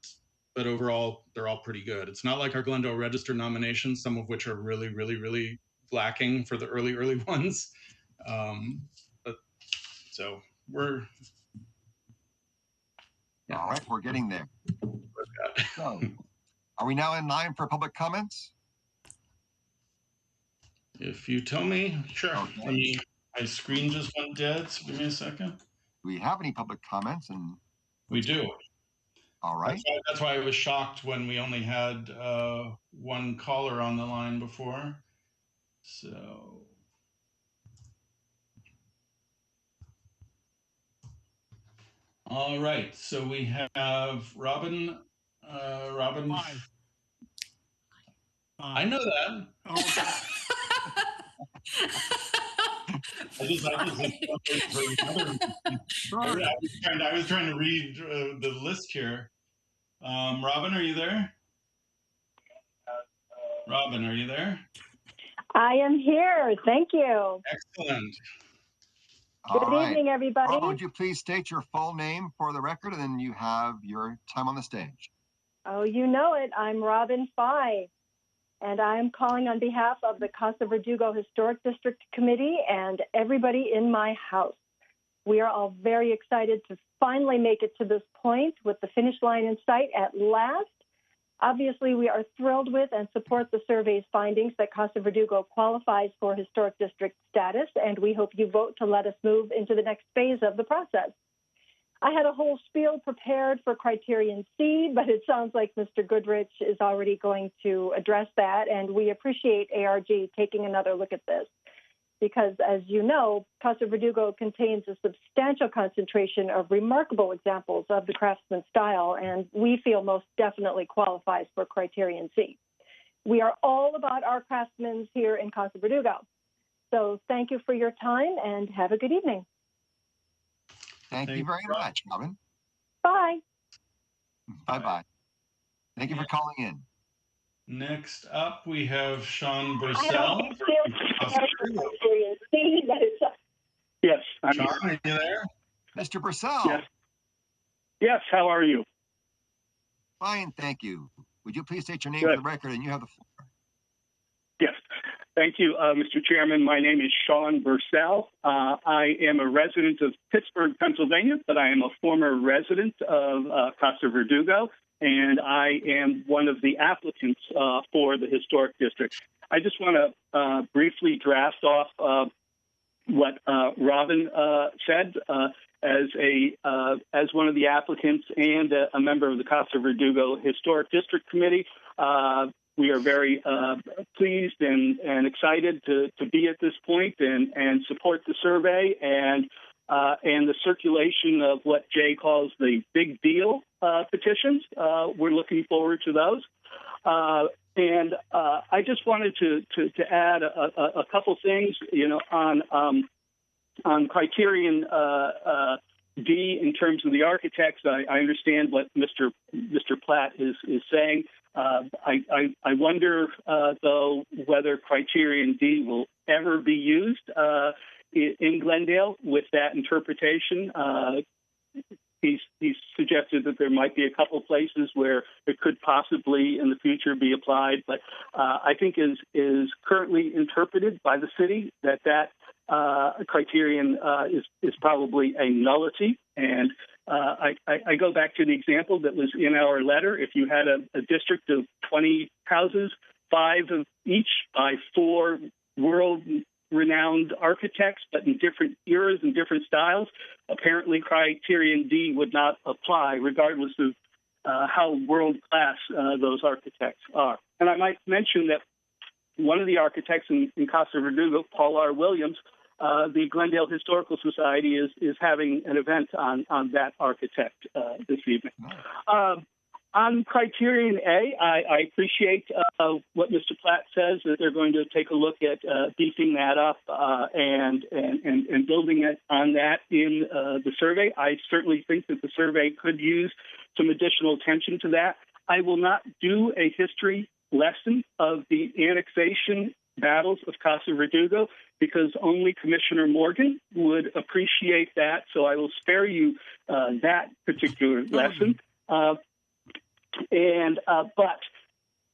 overall, they're all pretty good. It's not like our Glendale Register nominations, some of which are really, really, really lacking for the early ones. But so we're... Yeah. All right, we're getting there. So, are we now in line for public comments? If you tell me, sure. Okay. My screen just went dead, so give me a second. Do we have any public comments? And we do. All right. That's why I was shocked when we only had one caller on the line before. So. All right, so we have Robin Robin. 5. I know that. Oh, okay. Sorry. I was trying to read the list here. Robin, are you there? Robin, are you there? I am here. Thank you. Excellent. Good evening, everybody. Robin, would you please state your full name for the record, and then you have your time on the stage. Oh, you know it. I'm Robin Fye, and I'm calling on behalf of the Casa Verdugo Historic District Committee and everybody in my house. We are all very excited to finally make it to this point with the finish line in sight at last. Obviously, we are thrilled with and support the survey's findings that Casa Verdugo qualifies for historic district status, and we hope you vote to let us move into the next phase of the process. I had a whole spiel prepared for Criterion C, but it sounds like Mr. Goodrich is already going to address that, and we appreciate ARG taking another look at this. Because, as you know, Casa Verdugo contains a substantial concentration of remarkable examples of the craftsman style, and we feel most definitely qualifies for Criterion C. We are all about our craftsmen here in Casa Verdugo. So thank you for your time, and have a good evening. Thank you very much, Robin. Bye. Bye-bye. Thank you for calling in. Next up, we have Sean Bursell. Yes, I'm Sean, are you there? Mr. Bursell. Yes. Yes, how are you? Fine, thank you. Would you please state your name Good. for the record, and you have the floor. Yes, thank you, Mr. Chairman. My name is Sean Bursell. I am a resident of Pittsburgh, Pennsylvania, but I am a former resident of Casa Verdugo, and I am one of the applicants for the historic district. I just want to briefly draft off what Robin said. As one of the applicants and a member of the Casa Verdugo Historic District Committee, we are very pleased and excited to be at this point and support the survey and the circulation of what Jay calls the big deal petitions. We're looking forward to those. And I just wanted to add a couple things, on Criterion D in terms of the architects. I understand what Mr. Platt is saying. I wonder, though, whether Criterion D will ever be used in Glendale with that interpretation. He's suggested that there might be a couple places where it could possibly in the future be applied, but I think is currently interpreted by the city that criterion is probably a nullity. And I go back to the example that was in our letter. If you had a district of 20 houses, 5 of each by 4 world-renowned architects, but in different eras and different styles, apparently Criterion D would not apply, regardless of how world-class those architects are. And I might mention that one of the architects in Casa Verdugo, Paul R. Williams, the Glendale Historical Society is having an event on that architect this evening. On Criterion A, I appreciate what Mr. Platt says, that they're going to take a look at beefing that up and building it on that in the survey. I certainly think that the survey could use some additional attention to that. I will not do a history lesson of the annexation battles of Casa Verdugo because only Commissioner Morgan would appreciate that, so I will spare you that particular lesson. But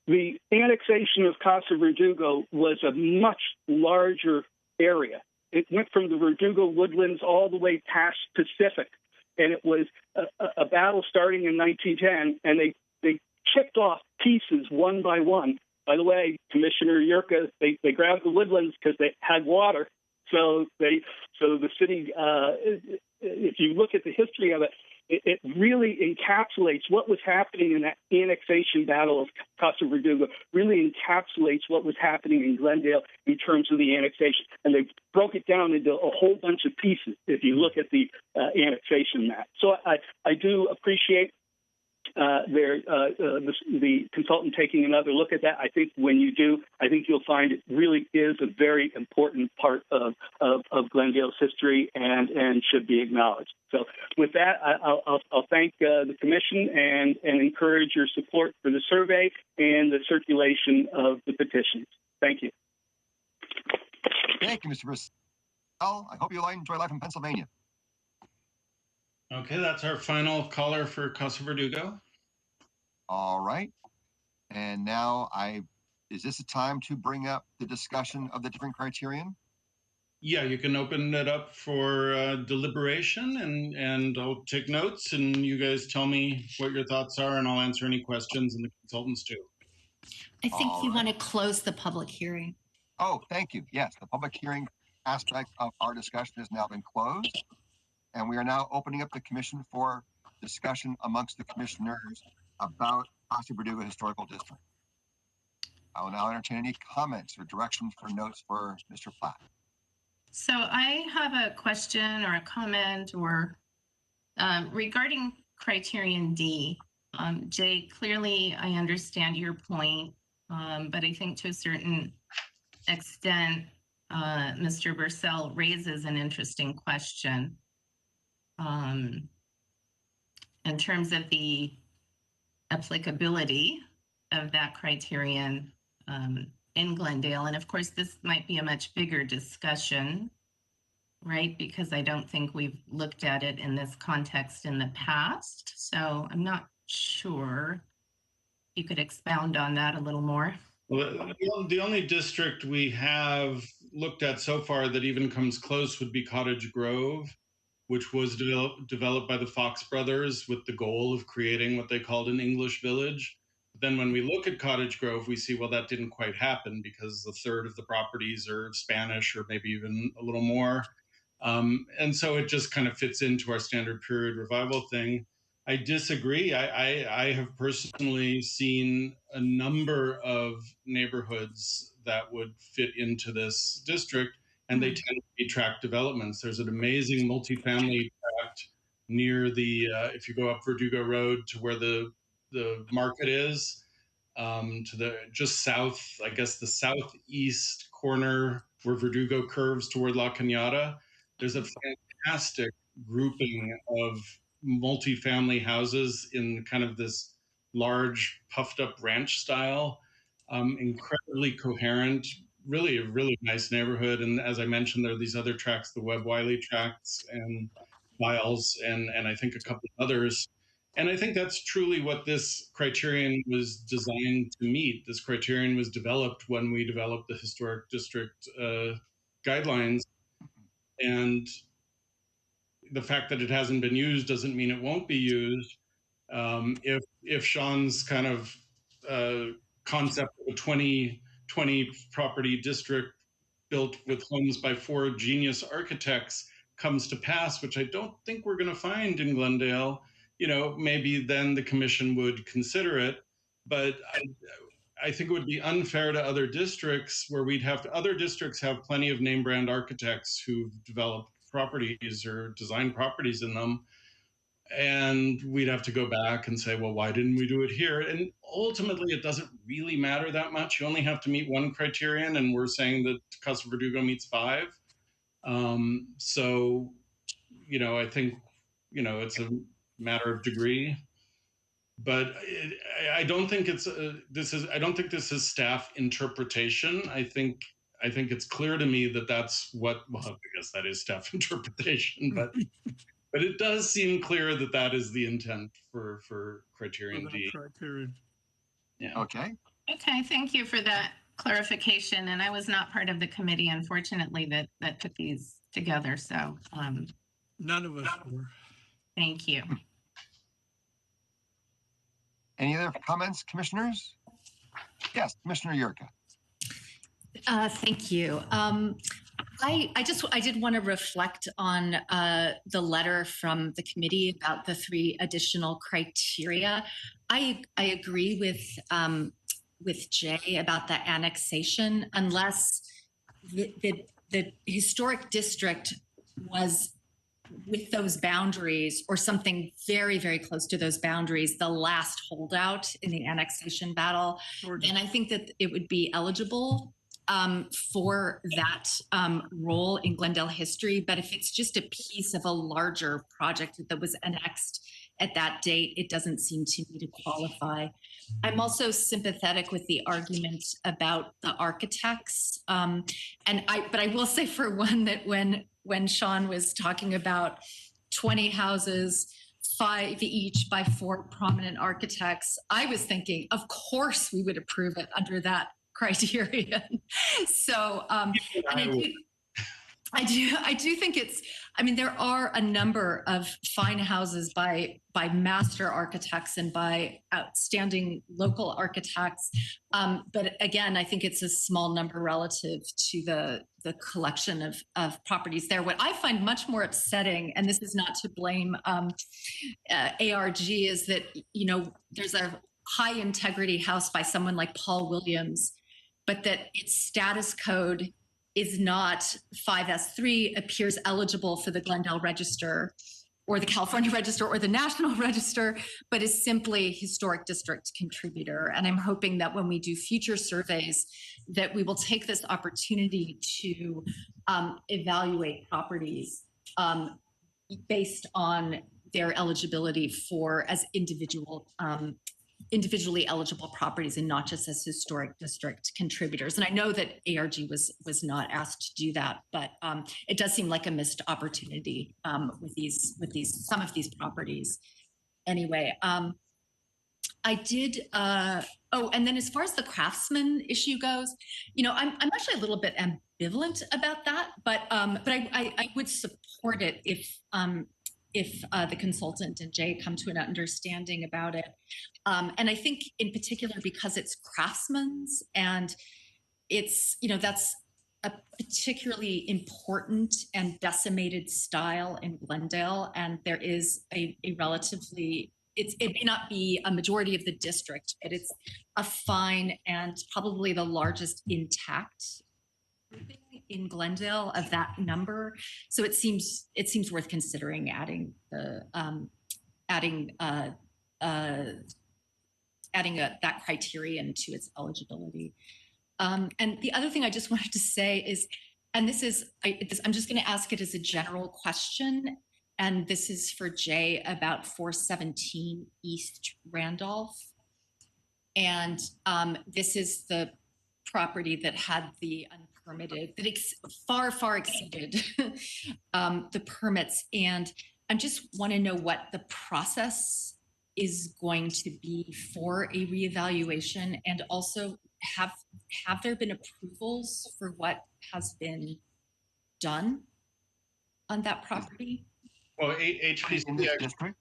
the annexation of Casa Verdugo was a much larger area. It went from the Verdugo woodlands all the way past Pacific, and it was a battle starting in 1910, and they chipped off pieces one by one. By the way, Commissioner Yurka, they grabbed the woodlands because they had water. So the city, if you look at the history of it, it really encapsulates what was happening in that annexation battle of Casa Verdugo, really encapsulates what was happening in Glendale in terms of the annexation. And they broke it down into a whole bunch of pieces if you look at the annexation map. So I do appreciate the consultant taking another look at that. I think when you do, I think you'll find it really is a very important part of Glendale's history and should be acknowledged. So with that, I'll thank the commission and encourage your support for the survey and the circulation of the petitions. Thank you. Thank you, Mr. Bristol. I hope you enjoy life in Pennsylvania. Okay, that's our final caller for Casa Verdugo. All right. And now is this a time to bring up the discussion of the different criterion? Yeah, you can open it up for deliberation, and I'll take notes, and you guys tell me what your thoughts are, and I'll answer any questions, and the consultants too. I think you want to close the public hearing. Oh, thank you. Yes, the public hearing aspect of our discussion has now been closed, and we are now opening up the commission for discussion amongst the commissioners about Casa Verdugo Historical District. I will now entertain any comments or directions for notes for Mr. Platt. So I have a question or a comment or regarding criterion D. Jay, clearly I understand your point, but I think to a certain extent, Mr. Bursell raises an interesting question in terms of the applicability of that criterion in Glendale. And of course, this might be a much bigger discussion, right? Because I don't think we've looked at it in this context in the past. So I'm not sure you could expound on that a little more. Well, the only district we have looked at so far that even comes close would be Cottage Grove, which was developed by the Fox brothers with the goal of creating what they called an English village. But then when we look at Cottage Grove, we see, well, that didn't quite happen because a third of the properties are Spanish or maybe even a little more. And so it just kind of fits into our standard period revival thing. I disagree. I have personally seen a number of neighborhoods that would fit into this district, and they tend to be tract developments. There's an amazing multifamily tract near the, if you go up Verdugo Road to where the market is, to the just south, I guess the southeast corner where Verdugo curves toward La Cañada. There's a fantastic grouping of multifamily houses in kind of this large puffed up ranch style, incredibly coherent, really a really nice neighborhood. And as I mentioned, there are these other tracts, the Webb Wiley tracts and Biles, and I think a couple of others. And I think that's truly what this criterion was designed to meet. This criterion was developed when we developed the historic district guidelines. And the fact that it hasn't been used doesn't mean it won't be used. If Sean's kind of concept of a 20 property district built with homes by 4 genius architects comes to pass, which I don't think we're going to find in Glendale, maybe then the commission would consider it. But I think it would be unfair to other districts where other districts have plenty of name brand architects who've developed properties or designed properties in them. And we'd have to go back and say, well, why didn't we do it here? And ultimately, it doesn't really matter that much. You only have to meet one criterion, and we're saying that Casa Verdugo meets 5. So, I think, it's a matter of degree. But I don't think I don't think this is staff interpretation. I think it's clear to me that that's what, well, I guess that is staff interpretation, but it does seem clear that that is the intent for criterion D. Yeah. Okay. Okay, thank you for that clarification. And I was not part of the committee, unfortunately, that put these together. So none of us were. Thank you. Any other comments, commissioners? Yes, Commissioner Yurka. Thank you. I did want to reflect on the letter from the committee about the 3 additional criteria. I agree with Jay about the annexation, unless the historic district was with those boundaries or something very, very close to those boundaries, the last holdout in the annexation battle, then I think that it would be eligible for that role in Glendale history. But if it's just a piece of a larger project that was annexed at that date, it doesn't seem to me to qualify. I'm also sympathetic with the argument about the architects. But I will say for one that when Sean was talking about 20 houses, 5 each by 4 prominent architects, I was thinking, of course we would approve it under that criterion. So, and I do think it's, I mean, there are a number of fine houses by master architects and by outstanding local architects. But again, I think it's a small number relative to the collection of properties there. What I find much more upsetting, and this is not to blame ARG, is that, you know, there's a high integrity house by someone like Paul Williams, but that its status code is not 5S3, appears eligible for the Glendale Register or the California Register or the National Register, but is simply historic district contributor. And I'm hoping that when we do future surveys, that we will take this opportunity to evaluate properties based on their eligibility for as individually eligible properties and not just as historic district contributors. And I know that ARG was not asked to do that, but it does seem like a missed opportunity with some of these properties. Anyway, I did. And then as far as the craftsman issue goes, you know, I'm actually a little bit ambivalent about that, but I would support it if the consultant and Jay come to an understanding about it. And I think in particular, because it's craftsman's and it's, you know, that's a particularly important and decimated style in Glendale. And there is a relatively, it may not be a majority of the district, but it's a fine and probably the largest intact grouping in Glendale of that number. So it seems worth considering adding that criterion to its eligibility. And the other thing I just wanted to say is, and this is, I'm just going to ask it as a general question, and this is for Jay about 417 East Randolph. And this is the property that had the unpermitted, that far exceeded the permits. And I just want to know what the process is going to be for a reevaluation, and also have there been approvals for what has been done on that property? Well, HPC in this district?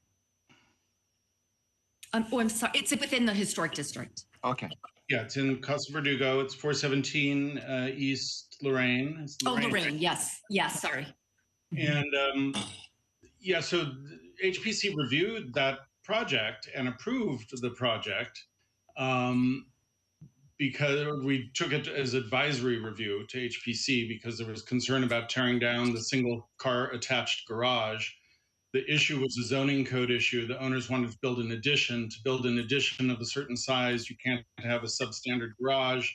I'm sorry, it's within the historic district. Okay. Yeah, it's in Casa Verdugo. It's 417 East Lorraine. It's Lorraine, right? Yes, sorry. And yeah, so HPC reviewed that project and approved the project because we took it as advisory review to HPC because there was concern about tearing down the single car attached garage. The issue was a zoning code issue. The owners wanted to build an addition. To build an addition of a certain size, you can't have a substandard garage.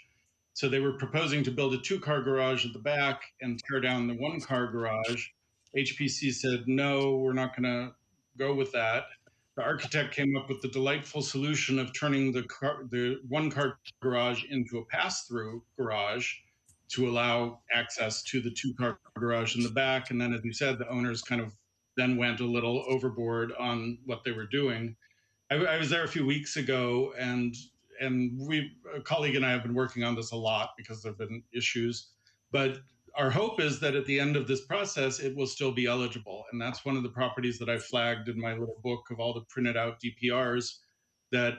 So they were proposing to build a 2-car garage at the back and tear down the 1-car garage. HPC said, no, we're not going to go with that. The architect came up with the delightful solution of turning the 1-car garage into a pass-through garage to allow access to the 2-car garage in the back. And then, as you said, the owners kind of then went a little overboard on what they were doing. I was there a few weeks ago, and a colleague and I have been working on this a lot because there have been issues. But our hope is that at the end of this process, it will still be eligible. And that's one of the properties that I flagged in my little book of all the printed out DPRs, that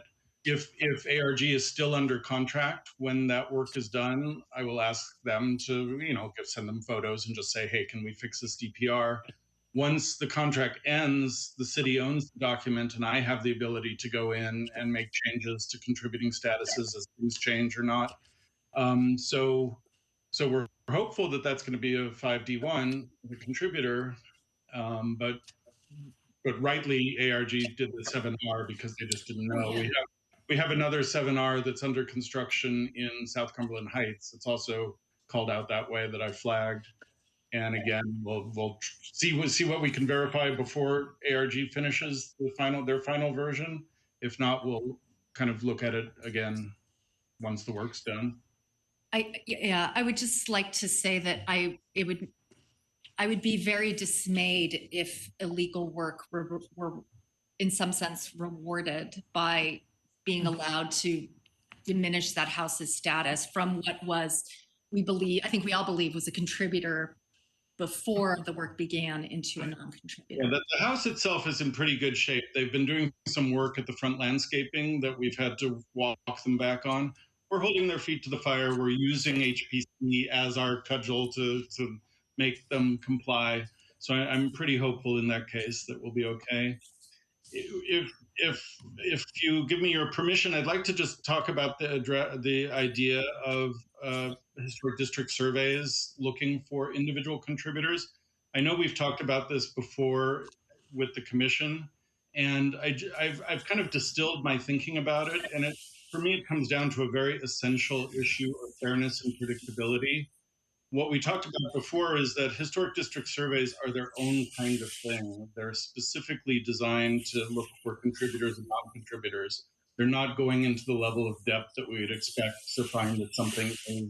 if ARG is still under contract when that work is done, I will ask them to, send them photos and just say, hey, can we fix this DPR? Once the contract ends, the city owns the document, and I have the ability to go in and make changes to contributing statuses as things change or not. So we're hopeful that that's going to be a 5D1, the contributor. But rightly, ARG did the 7R because they just didn't know. We have another 7R that's under construction in South Cumberland Heights. It's also called out that way that I flagged. And again, we'll see what we can verify before ARG finishes their final version. If not, we'll kind of look at it again once the work's done. I would just like to say that I would be very dismayed if illegal work were in some sense rewarded by being allowed to diminish that house's status from what was, I think we all believe was a contributor before the work began into a non-contributor. Yeah, the house itself is in pretty good shape. They've been doing some work at the front landscaping that we've had to walk them back on. We're holding their feet to the fire. We're using HPC as our cudgel to make them comply. So I'm pretty hopeful in that case that we'll be okay. If you give me your permission, I'd like to just talk about the idea of historic district surveys looking for individual contributors. I know we've talked about this before with the commission, and I've kind of distilled my thinking about it. And for me, it comes down to a very essential issue of fairness and predictability. What we talked about before is that historic district surveys are their own kind of thing. They're specifically designed to look for contributors and non-contributors. They're not going into the level of depth that we would expect to find that something is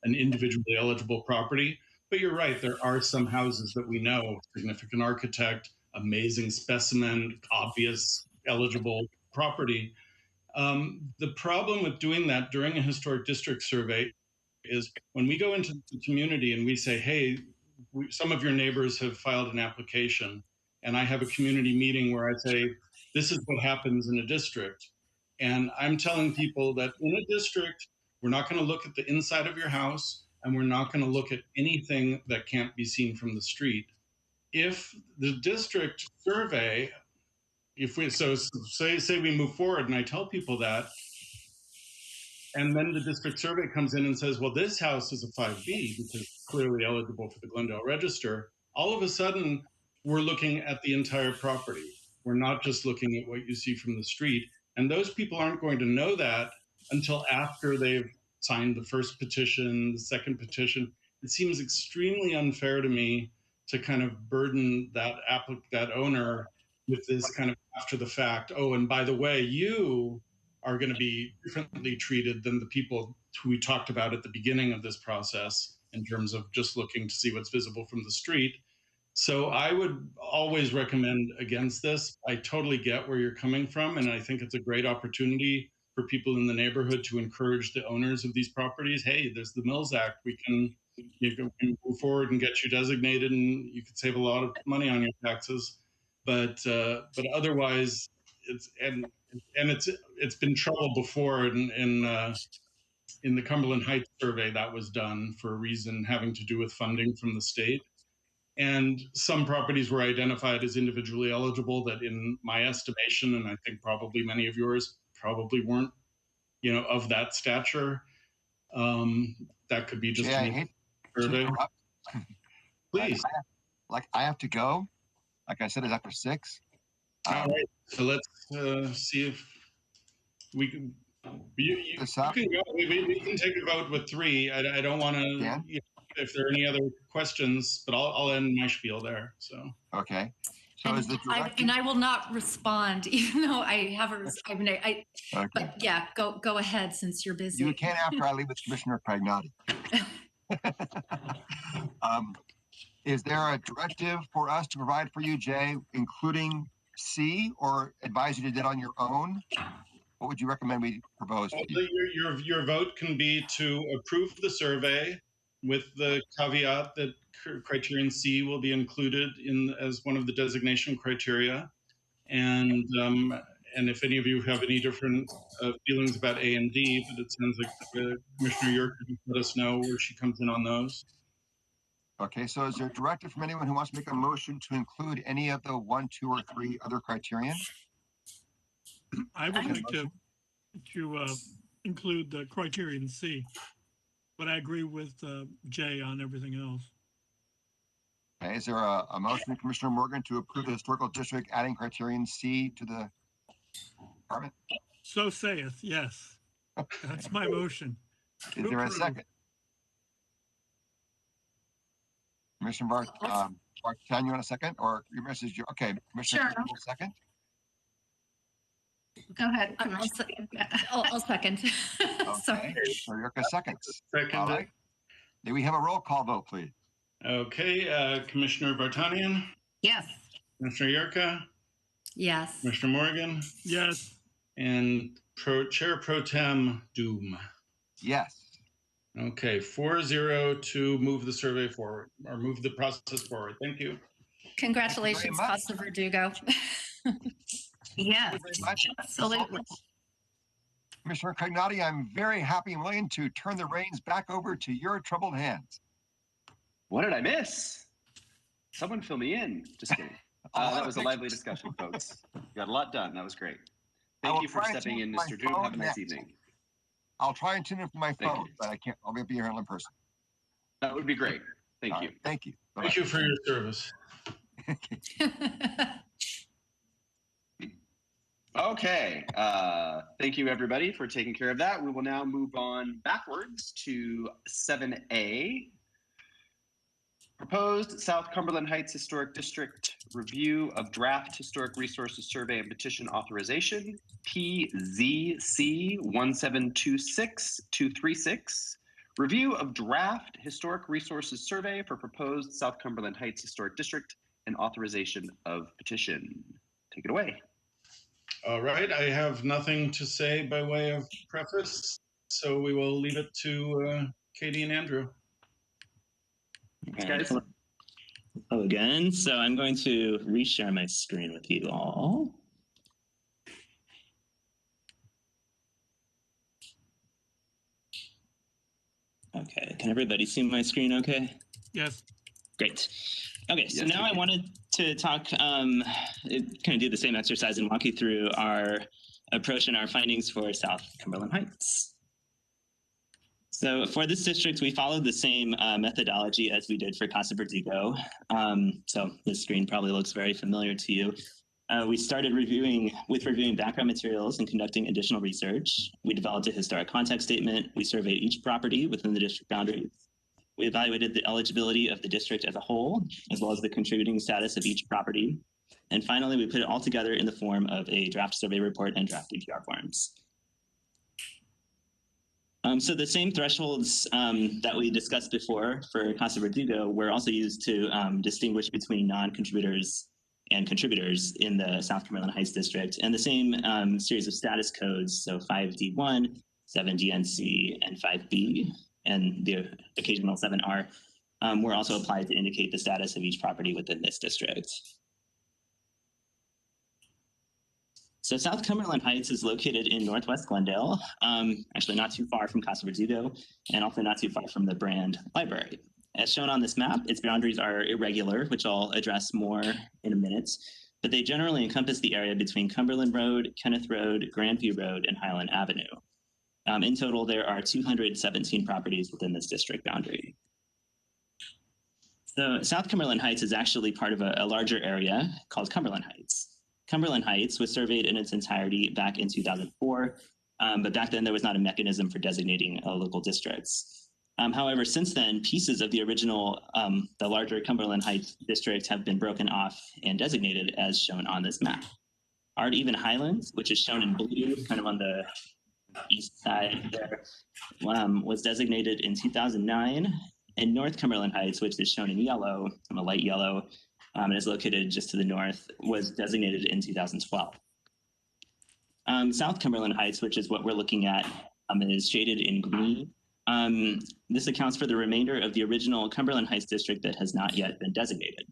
an individually eligible property. But you're right, there are some houses that we know, significant architect, amazing specimen, obvious eligible property. The problem with doing that during a historic district survey is when we go into the community and we say, hey, some of your neighbors have filed an application, and I have a community meeting where I say, this is what happens in a district. And I'm telling people that in a district, we're not going to look at the inside of your house, and we're not going to look at anything that can't be seen from the street. If the district survey, say we move forward and I tell people that, and then the district survey comes in and says, well, this house is a 5B because it's clearly eligible for the Glendale Register. All of a sudden, we're looking at the entire property. We're not just looking at what you see from the street. And those people aren't going to know that until after they've signed the first petition, the second petition. It seems extremely unfair to me to kind of burden that owner with this kind of after the fact, oh, and by the way, you are going to be differently treated than the people who we talked about at the beginning of this process in terms of just looking to see what's visible from the street. So I would always recommend against this. I totally get where you're coming from, and I think it's a great opportunity for people in the neighborhood to encourage the owners of these properties. Hey, there's the Mills Act. You can move forward and get you designated, and you could save a lot of money on your taxes. But otherwise, it's been trouble before in the Cumberland Heights survey that was done for a reason having to do with funding from the state. And some properties were identified as individually eligible that in my estimation, and I think probably many of yours probably weren't, of that stature. That could be just a survey. Please. I have to go. Like I said, it's after 6. All right. So let's see if we can. You can go. We can take a vote with 3. I don't want to. If there are any other questions, but I'll end my spiel there. So okay. So and I will not respond, even though I have a. Okay. But yeah, go ahead since you're busy. You can after I leave with Commissioner Pragnotti. Is there a directive for us to provide for you, Jay, including C, or advise you to do it on your own? What would you recommend we propose? Your vote can be to approve the survey with the caveat that criterion C will be included as one of the designation criteria. And if any of you have any different feelings about A and D, but it sounds like Commissioner York can let us know where she comes in on those. Okay, so is there a directive from anyone who wants to make a motion to include any of the 1, 2, or 3 other criterion? I would like to include the criterion C, but I agree with Jay on everything else. Okay, is there a motion, Commissioner Morgan, to approve the historical district adding criterion C to the department? So saith, yes. That's my motion. Is there a second? Commissioner Bartan, you want a second, or your message? Okay, Commissioner, Sure. second. Go ahead, I'll Commissioner. I'll second. Sorry. Okay, Yurka seconds. Second. All right. May we have a roll call vote, please? Okay, Commissioner Bartanian, Yes. Commissioner Yurka, Yes. Commissioner Morgan, Yes. and Chair Pro Tem Doom. Yes. Okay, 4-0 to move the survey forward, or move the process forward. Thank you. Congratulations, much. Casa Verdugo. Yes. Thank you very much. Absolutely. Commissioner Craignati, I'm very happy and willing to turn the reins back over to your troubled hands. What did I miss? Someone fill me in. Just kidding. That was a lively discussion, folks. Got a lot done. That was great. Thank you for stepping in, Mr. Doom. Have a nice evening. I'll try and tune in from my Thank phone, you. but I can't. I'll be here in person. That would be great. Thank All you. right, thank you. Thank you for your service. Okay. Thank you, everybody, for taking care of that. We will now move on backwards to 7A. Proposed South Cumberland Heights Historic District Review of Draft Historic Resources Survey and Petition Authorization, PZC 1726236. Review of Draft Historic Resources Survey for Proposed South Cumberland Heights Historic District and Authorization of Petition. Take it away. All right, I have nothing to say by way of preface, so we will leave it to Katie and Andrew. Thanks, guys. Hello again. So I'm going to reshare my screen with you all. Okay, can everybody see my screen okay? Yes. Great. Okay, so Yes, now I wanted to talk, kind of do the same exercise and walk you through our approach and our findings for South Cumberland Heights. So for this district, we followed the same methodology as we did for Casa Verdugo. So this screen probably looks very familiar to you. We started reviewing background materials and conducting additional research. We developed a historic context statement. We surveyed each property within the district boundaries. We evaluated the eligibility of the district as a whole, as well as the contributing status of each property. And finally, we put it all together in the form of a draft survey report and draft DPR forms. So the same thresholds that we discussed before for Casa Verdugo were also used to distinguish between non-contributors and contributors in the South Cumberland Heights District, and the same series of status codes, so 5D1, 7DNC, and 5B, and the occasional 7R, were also applied to indicate the status of each property within this district. So South Cumberland Heights is located in Northwest Glendale, actually not too far from Casa Verdugo, and also not too far from the Brand Library. As shown on this map, its boundaries are irregular, which I'll address more in a minute, but they generally encompass the area between Cumberland Road, Kenneth Road, Grandview Road, and Highland Avenue. In total, there are 217 properties within this district boundary. So South Cumberland Heights is actually part of a larger area called Cumberland Heights. Cumberland Heights was surveyed in its entirety back in 2004, but back then there was not a mechanism for designating local districts. However, since then, pieces of the original, the larger Cumberland Heights district have been broken off and designated as shown on this map. Art Even Highlands, which is shown in blue, kind of on the east side there, was designated in 2009, and North Cumberland Heights, which is shown in yellow, a light yellow, and is located just to the north, was designated in 2012. South Cumberland Heights, which is what we're looking at, is shaded in green. This accounts for the remainder of the original Cumberland Heights district that has not yet been designated.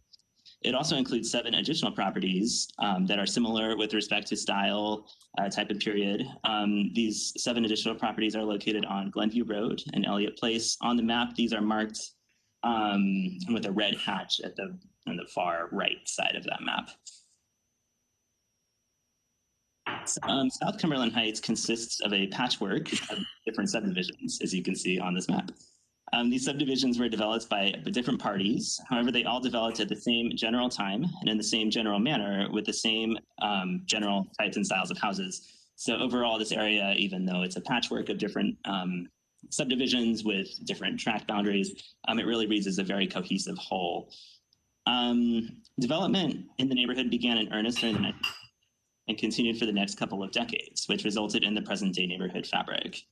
It also includes 7 additional properties that are similar with respect to style, type of period. These 7 additional properties are located on Glenview Road and Elliott Place. On the map, these are marked with a red hatch on the far right side of that map. South Cumberland Heights consists of a patchwork of different subdivisions, as you can see on this map. These subdivisions were developed by different parties. However, they all developed at the same general time and in the same general manner with the same general types and styles of houses. So overall, this area, even though it's a patchwork of different subdivisions with different tract boundaries, it really reads as a very cohesive whole. Development in the neighborhood began in earnest during the 1990s and continued for the next couple of decades, which resulted in the present-day neighborhood fabric.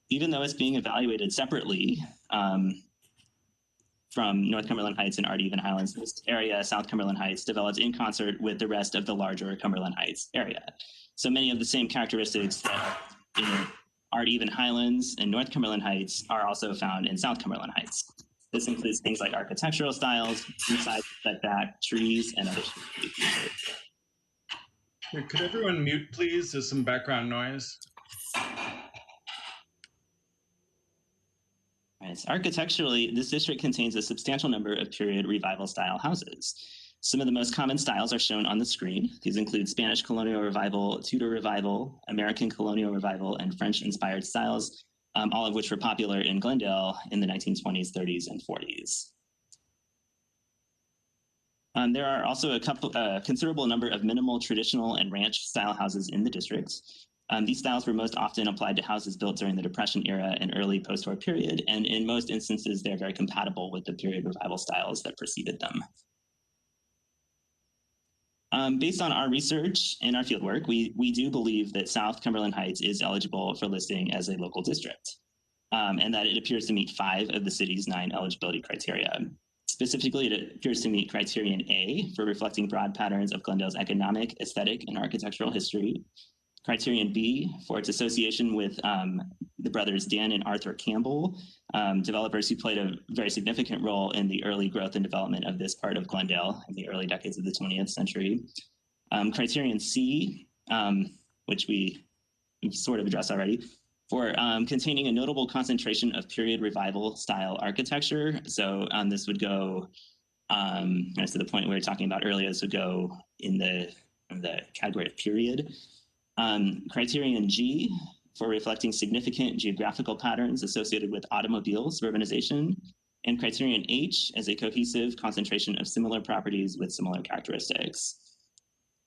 Even though it's being evaluated separately from North Cumberland Heights and Ardeven Highlands, this area, South Cumberland Heights, developed in concert with the rest of the larger Cumberland Heights area. So many of the same characteristics that are in Ardeven Highlands and North Cumberland Heights are also found in South Cumberland Heights. This includes things like architectural styles, inside setback, trees, and other features. Could everyone mute, please? There's some background noise. Right. So architecturally, this district contains a substantial number of period revival style houses. Some of the most common styles are shown on the screen. These include Spanish colonial revival, Tudor revival, American colonial revival, and French-inspired styles, all of which were popular in Glendale in the 1920s, 30s, and 40s. There are also a considerable number of minimal traditional and ranch style houses in the district. These styles were most often applied to houses built during the Depression era and early post-war period, and in most instances, they're very compatible with the period revival styles that preceded them. Based on our research and our fieldwork, we do believe that South Cumberland Heights is eligible for listing as a local district, and that it appears to meet 5 of the city's 9 eligibility criteria. Specifically, it appears to meet criterion A for reflecting broad patterns of Glendale's economic, aesthetic, and architectural history. Criterion B for its association with the brothers Dan and Arthur Campbell, developers who played a very significant role in the early growth and development of this part of Glendale in the early decades of the 20th century. Criterion C, which we sort of addressed already, for containing a notable concentration of period revival style architecture. So this would go, to the point we were talking about earlier, this would go in the category of period. Criterion G for reflecting significant geographical patterns associated with automobile urbanization, and criterion H as a cohesive concentration of similar properties with similar characteristics.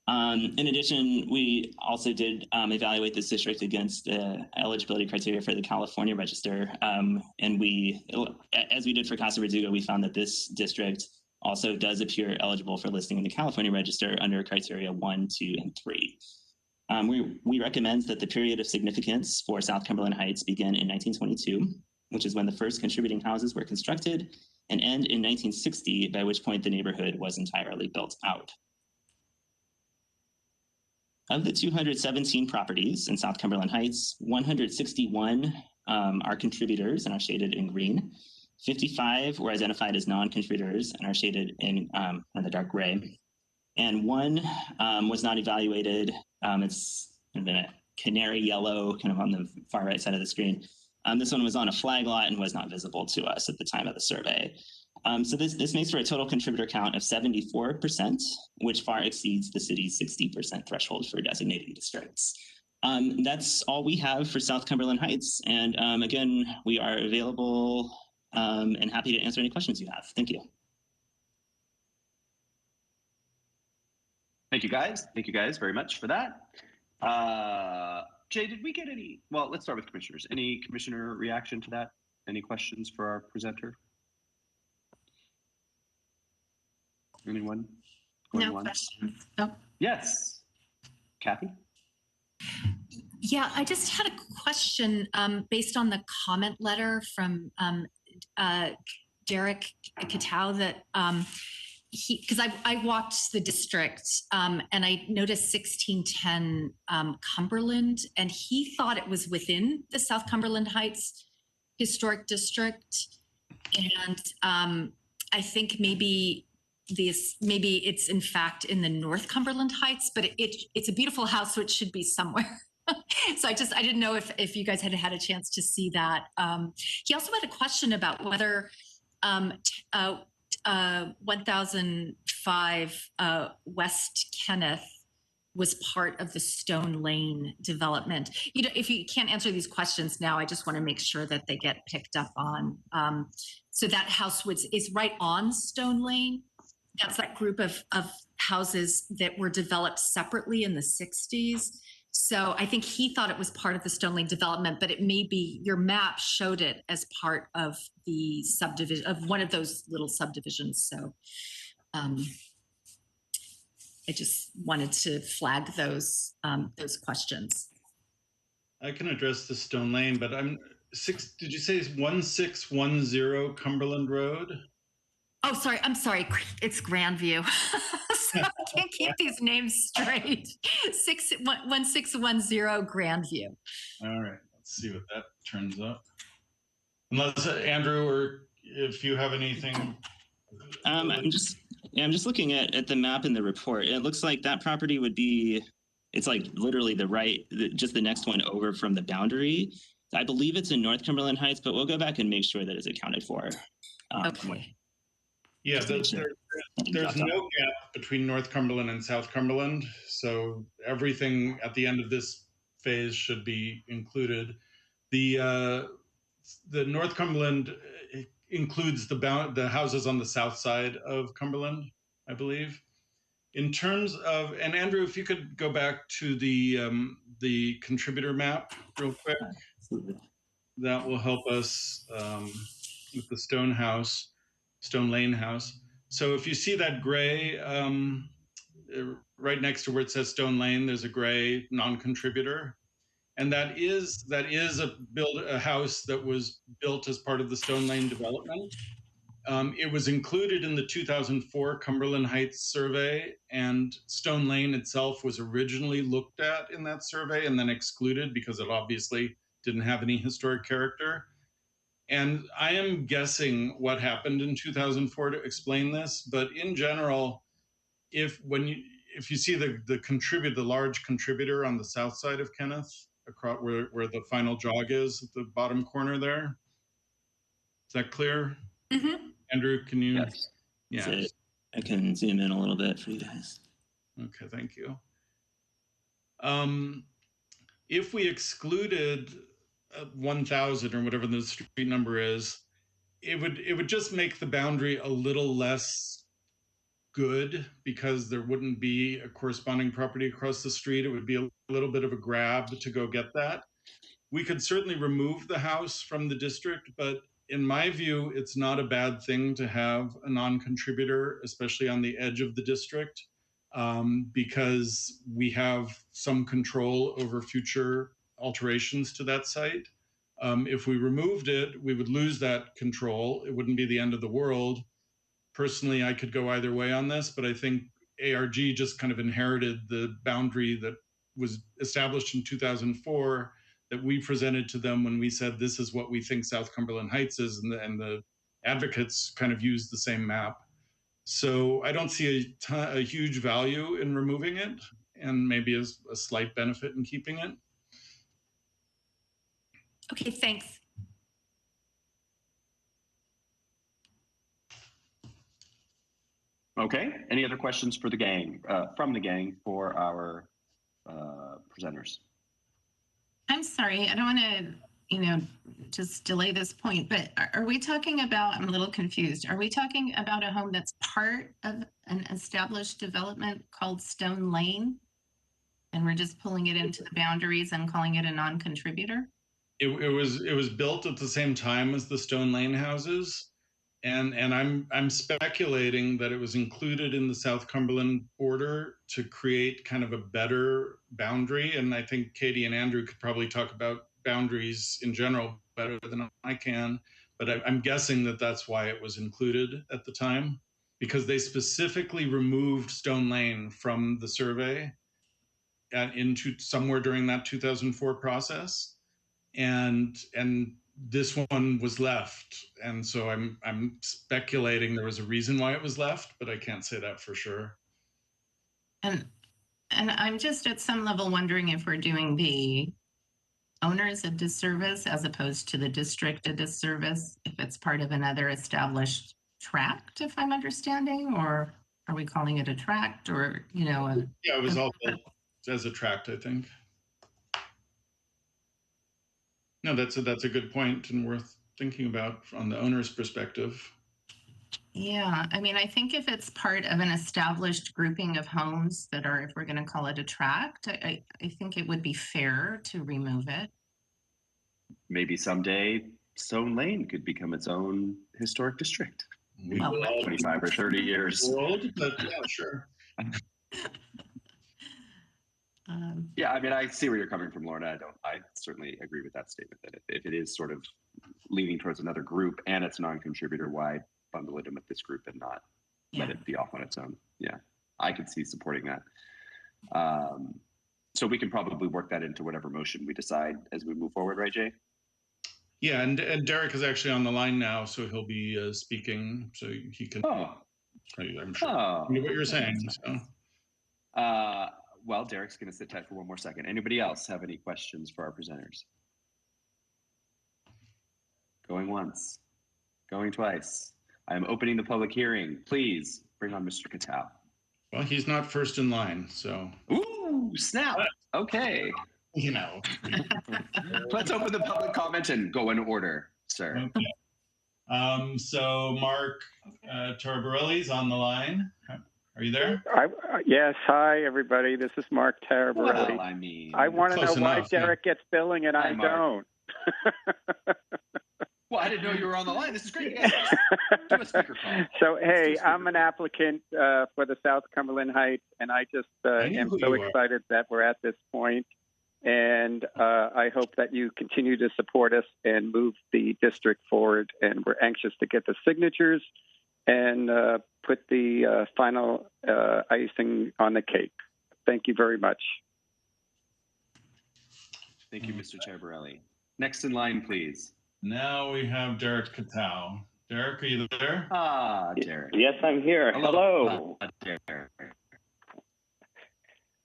In addition, we also did evaluate this district against the eligibility criteria for the California Register, and as we did for Casa Verdugo, we found that this district also does appear eligible for listing in the California Register under criteria 1, 2, and 3. We recommend that the period of significance for South Cumberland Heights begin in 1922, which is when the first contributing houses were constructed, and end in 1960, by which point the neighborhood was entirely built out. Of the 217 properties in South Cumberland Heights, 161 are contributors and are shaded in green. 55 were identified as non-contributors and are shaded in the dark gray. And 1 was not evaluated. It's kind of a canary yellow, kind of on the far right side of the screen. This one was on a flag lot and was not visible to us at the time of the survey. So this makes for a total contributor count of 74%, which far exceeds the city's 60% threshold for designating districts. That's all we have for South Cumberland Heights. And again, we are available and happy to answer any questions you have. Thank you. Thank you guys very much for that. Jay, did we get any, well, let's start with commissioners. Any commissioner reaction to that? Any questions for our presenter? Anyone? No questions. Oh. Yes. Kathy? Yeah, I just had a question based on the comment letter from Derek Katow that because I walked the district and I noticed 1610 Cumberland, and he thought it was within the South Cumberland Heights Historic District. And I think maybe it's in fact in the North Cumberland Heights, but it's a beautiful house, so it should be somewhere. So I didn't know if you guys had had a chance to see that. He also had a question about whether 1005 West Kenneth was part of the Stone Lane development. You know, if you can't answer these questions now, I just want to make sure that they get picked up on. So that house is right on Stone Lane. That's that group of houses that were developed separately in the 60s. So I think he thought it was part of the Stone Lane development, but it may be your map showed it as part of the subdivision of one of those little subdivisions. So I just wanted to flag those questions. I can address the Stone Lane, but did you say it's 1610 Cumberland Road? Oh, sorry. I'm sorry. It's Grandview. So I can't keep these names straight. 1610 Grandview. All right. Let's see what that turns up. Unless Andrew, or if you have anything. I'm just looking at the map in the report. It looks like that property would be, it's like literally just the next one over from the boundary. I believe it's in North Cumberland Heights, but we'll go back and make sure that it's accounted for. Okay. Yeah, there's no gap between North Cumberland and South Cumberland. So everything at the end of this phase should be included. The North Cumberland includes the houses on the south side of Cumberland, I believe. In terms of, and Andrew, if you could go back to the contributor map real quick, that will help us with the Stone Lane house. So if you see that gray, right next to where it says Stone Lane, there's a gray non-contributor. And that is a house that was built as part of the Stone Lane development. It was included in the 2004 Cumberland Heights survey, and Stone Lane itself was originally looked at in that survey and then excluded because it obviously didn't have any historic character. And I am guessing what happened in 2004 to explain this, but in general, if you see the large contributor on the south side of Kenneth, across where the final jog is at the bottom corner there, is that clear? Mm-hmm. Andrew, can you? Yes. Yeah. I can zoom in a little bit for you guys. Okay, thank you. If we excluded 1,000 or whatever the street number is, it would just make the boundary a little less good because there wouldn't be a corresponding property across the street. It would be a little bit of a grab to go get that. We could certainly remove the house from the district, but in my view, it's not a bad thing to have a non-contributor, especially on the edge of the district, because we have some control over future alterations to that site. If we removed it, we would lose that control. It wouldn't be the end of the world. Personally, I could go either way on this, but I think ARG just kind of inherited the boundary that was established in 2004 that we presented to them when we said, this is what we think South Cumberland Heights is, and the advocates kind of used the same map. So I don't see a huge value in removing it, and maybe a slight benefit in keeping it. Okay, thanks. Okay, any other questions for the gang, from the gang for our presenters? I'm sorry, I don't want to, just delay this point, but are we talking about, I'm a little confused. Are we talking about a home that's part of an established development called Stone Lane? And we're just pulling it into the boundaries and calling it a non-contributor? It was built at the same time as the Stone Lane houses. And I'm speculating that it was included in the South Cumberland border to create kind of a better boundary. And I think Katie and Andrew could probably talk about boundaries in general better than I can. But I'm guessing that that's why it was included at the time, because they specifically removed Stone Lane from the survey into somewhere during that 2004 process. And this one was left, and so I'm speculating there was a reason why it was left, but I can't say that for sure. And I'm just at some level wondering if we're doing the owners a disservice as opposed to the district a disservice if it's part of another established tract, if I'm understanding, or are we calling it a tract, or yeah, it was all built. as a tract, I think. No, that's a good point and worth thinking about on the owner's perspective. Yeah, I mean, I think if it's part of an established grouping of homes that are, if we're going to call it a tract, I think it would be fair to remove it. Maybe someday Stone Lane could become its own historic district. We will all 25 or 30 years. World, but yeah, sure. Yeah, I mean, I see where you're coming from, Lorna. I certainly agree with that statement that if it is sort of leaning towards another group and it's a non-contributor, why bundle it in with this group and not let it be off on its own? Yeah, I could see supporting that. So we can probably work that into whatever motion we decide as we move forward, right, Jay? Yeah, and Derek is actually on the line now, so he'll be speaking, so he can. Oh, I'm sure. Know what you're saying. So. Well, Derek's going to sit tight for one more second. Anybody else have any questions for our presenters? Going once, going twice. I'm opening the public hearing. Please bring on Mr. Cattell. Well, he's not first in line, so. Ooh, snap. Okay. You know. Let's open the public comment and go in order, sir. Okay. So Mark Taraborelli's on the line. Are you there? Yes. Hi, everybody. This is Mark Taraborelli. Well, I mean, I want to know why Derek gets billing and I don't. Well, I didn't know you were on the line. This is great. You guys do a speaker call. So, hey, I'm an applicant for the South Cumberland Heights, and I just am so excited that we're at this point. And I hope that you continue to support us and move the district forward. And we're anxious to get the signatures and put the final icing on the cake. Thank you very much. Thank you, Mr. Taraborelli. Next in line, please. Now we have Derek Cattell. Derek, are you there? Ah, Derek. Yes, I'm here. Hello. Derek.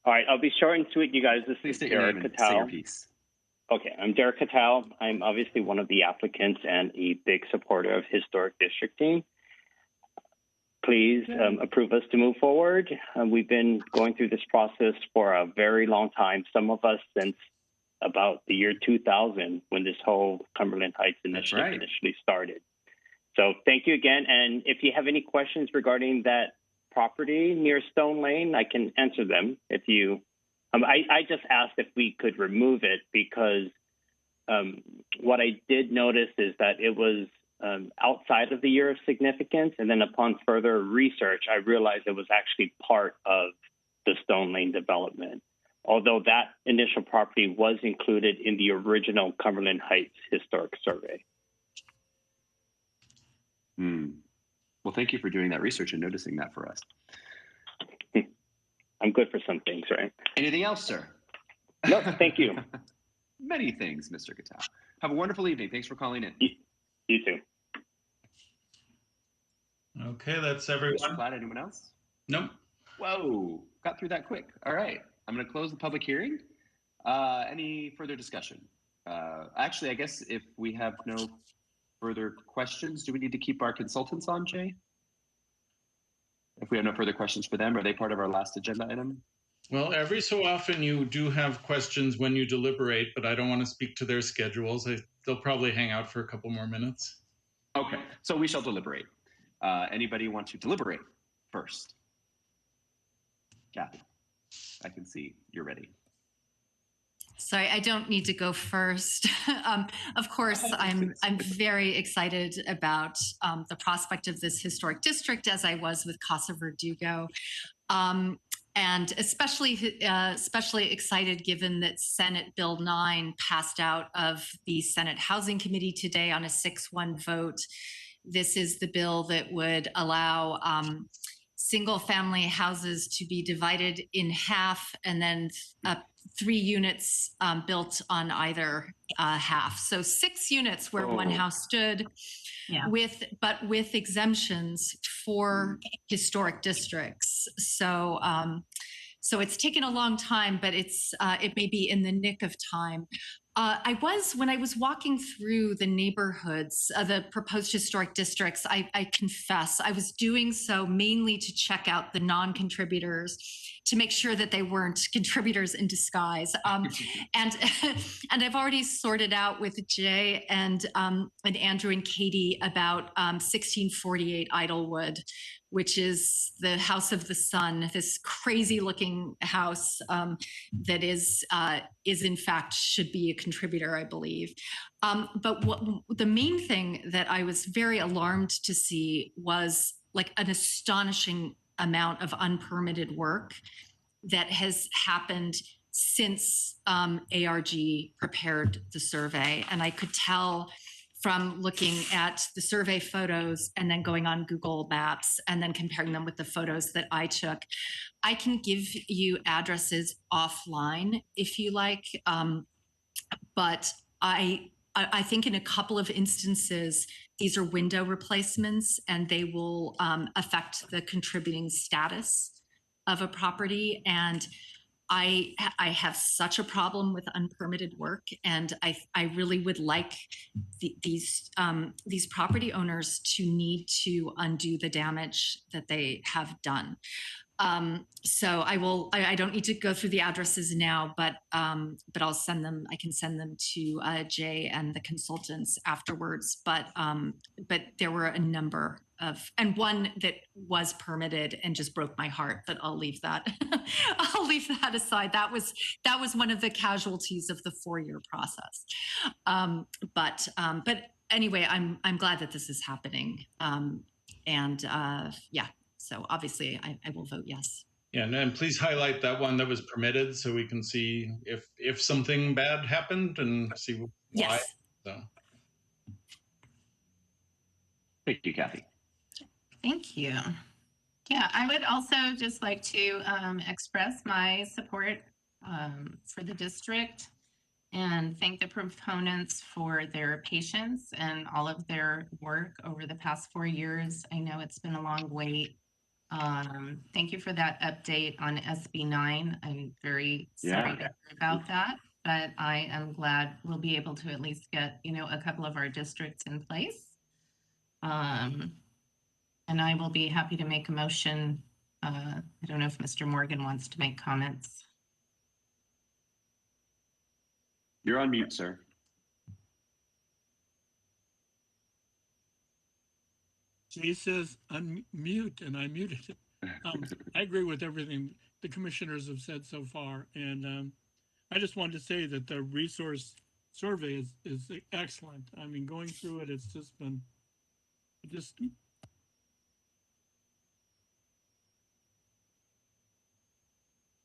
All right, I'll be short and sweet, you guys. This Please is Derek Cattell. Say your piece. Okay, I'm Derek Cattell. I'm obviously one of the applicants and a big supporter of historic districting. Please approve us to move forward. We've been going through this process for a very long time, some of us since about the year 2000 when this whole Cumberland Heights initiative initially started. So thank you again. And if you have any questions regarding that property near Stone Lane, I can answer them. If you, I just asked if we could remove it because what I did notice is that it was outside of the year of significance. And then upon further research, I realized it was actually part of the Stone Lane development, although that initial property was included in the original Cumberland Heights Historic Survey. Well, thank you for doing that research and noticing that for us. I'm good for some things, right? Anything else, sir? No, thank you. Many things, Mr. Cattell. Have a wonderful evening. Thanks for calling in. You too. Okay, that's everyone. Mr. Platt, anyone else? Nope. Whoa, got through that quick. All right, I'm going to close the public hearing. Any further discussion? Actually, I guess if we have no further questions, do we need to keep our consultants on, Jay? If we have no further questions for them, are they part of our last agenda item? Well, every so often you do have questions when you deliberate, but I don't want to speak to their schedules. They'll probably hang out for a couple more minutes. Okay, so we shall deliberate. Anybody want to deliberate first? Kathy, I can see you're ready. Sorry, I don't need to go first. Of course, I'm very excited about the prospect of this historic district, as I was with Casa Verdugo, and especially excited given that Senate Bill 9 passed out of the Senate Housing Committee today on a 6-1 vote. This is the bill that would allow single-family houses to be divided in half and then 3 units built on either half. So 6 units where one house stood, but with exemptions for historic districts. So so it's taken a long time, but it may be in the nick of time. When I was walking through the neighborhoods, the proposed historic districts, I confess, I was doing so mainly to check out the non-contributors, to make sure that they weren't contributors in disguise. And I've already sorted out with Jay and Andrew and Katie about 1648 Idlewood, which is the House of the Sun, this crazy looking house that is in fact should be a contributor, I believe. But the main thing that I was very alarmed to see was like an astonishing amount of unpermitted work that has happened since ARG prepared the survey. And I could tell from looking at the survey photos and then going on Google Maps and then comparing them with the photos that I took. I can give you addresses offline if you like, but I think in a couple of instances, these are window replacements and they will affect the contributing status of a property. And I have such a problem with unpermitted work, and I really would like these property owners to need to undo the damage that they have done. So I don't need to go through the addresses now, but I'll send them. I can send them to Jay and the consultants afterwards. But there were a number of, and one that was permitted and just broke my heart. But I'll leave that. I'll leave that aside. That was one of the casualties of the 4-year process. But anyway, I'm glad that this is happening. Yeah. So obviously, I will vote yes. Yeah, and please highlight that one that was permitted so we can see if something bad happened and see why. Yes. So. Thank you, Kathy. Thank you. Yeah, I would also just like to express my support for the district and thank the proponents for their patience and all of their work over the past 4 years. I know it's been a long wait. Thank you for that update on SB 9. I'm very sorry to hear about that, but I am glad we'll be able to at least get, a couple of our districts in place. And I will be happy to make a motion. I don't know if Mr. Morgan wants to make comments. You're on mute, sir. Jay says unmute, and I muted it. I agree with everything the commissioners have said so far, and I just wanted to say that the resource survey is excellent. I mean, going through it, it's just been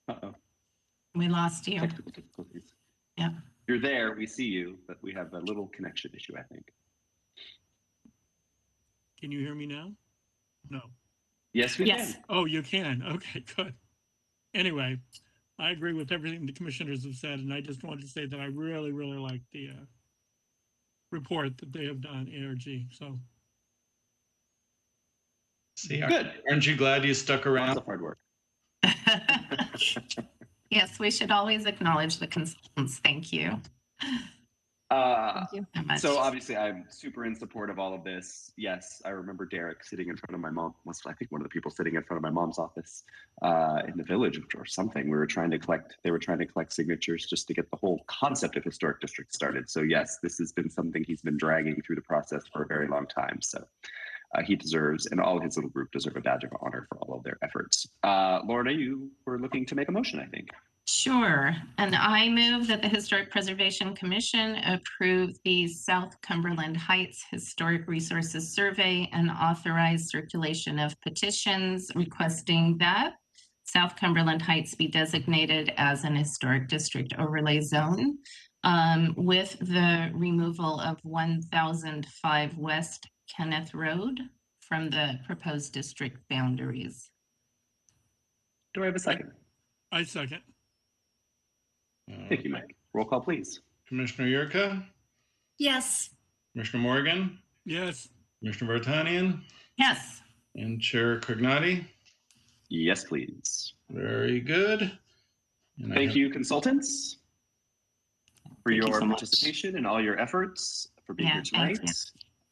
Uh-oh. We lost you. Technical difficulties. Yeah. You're there, we see you, but we have a little connection issue, I think. Can you hear me now? No. Yes, we can. Oh, you can. Okay, good. Anyway, I agree with everything the commissioners have said, and I just wanted to say that I really, really like the report that they have done, ARG. So. See, good. Aren't you glad you stuck around? Lots of hard work. Yes, we should always acknowledge the consultants. Thank you. Thank you so much. So obviously I'm super in support of all of this. Yes, I remember Derek sitting in front of my mom, I think one of the people sitting in front of my mom's office in the village or something. They were trying to collect signatures just to get the whole concept of historic district started. So yes, this has been something he's been dragging through the process for a very long time. So he deserves, and all of his little group deserve a badge of honor for all of their efforts. Lorna, you were looking to make a motion, I think. Sure. And I move that the Historic Preservation Commission approve the South Cumberland Heights Historic Resources Survey and authorize circulation of petitions requesting that South Cumberland Heights be designated as an historic district overlay zone with the removal of 1005 West Kenneth Road from the proposed district boundaries. Do I have a second? I second. Thank you, Mike. Roll call, please. Commissioner Yurka? Yes. Commissioner Morgan? Yes. Commissioner Vartanian? Yes. And Chair Cognati? Yes, please. Very good. And Thank you, consultants, for Thank you your so much. participation and all your efforts for being here thank tonight.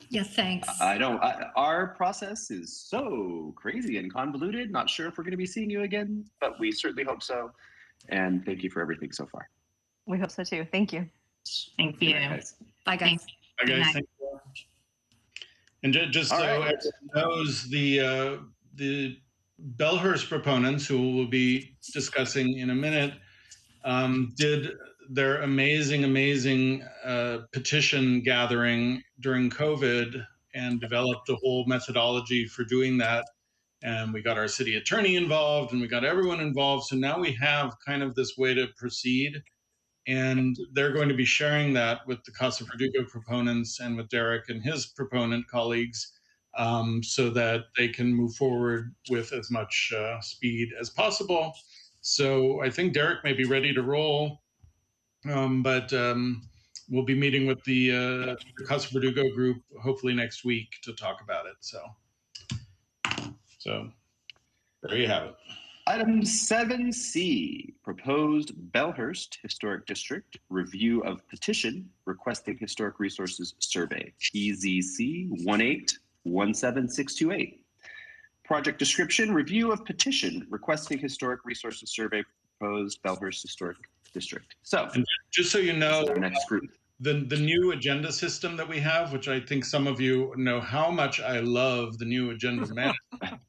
Yeah, thanks. Our process is so crazy and convoluted. Not sure if we're going to be seeing you again, but we certainly hope so. And thank you for everything so far. We hope so too. Thank you. Thank Good you. night, guys. Bye, guys. Thanks. Hi, Good guys. night. Thank you. And just All so right. everyone knows, the Bellhurst proponents, who we'll be discussing in a minute, did their amazing petition gathering during COVID and developed a whole methodology for doing that. And we got our city attorney involved and we got everyone involved. So now we have kind of this way to proceed. And they're going to be sharing that with the Casa Verdugo proponents and with Derek and his proponent colleagues, so that they can move forward with as much speed as possible. So I think Derek may be ready to roll, but we'll be meeting with the Casa Verdugo group hopefully next week to talk about it. So there you have it. Item 7C, proposed Bellhurst Historic District review of petition requesting historic resources survey, PZC 1817628. Project description, review of petition requesting historic resources survey, proposed Bellhurst Historic District. So, and just so you know, our next group. The new agenda system that we have, which I think some of you know how much I love the new agenda management.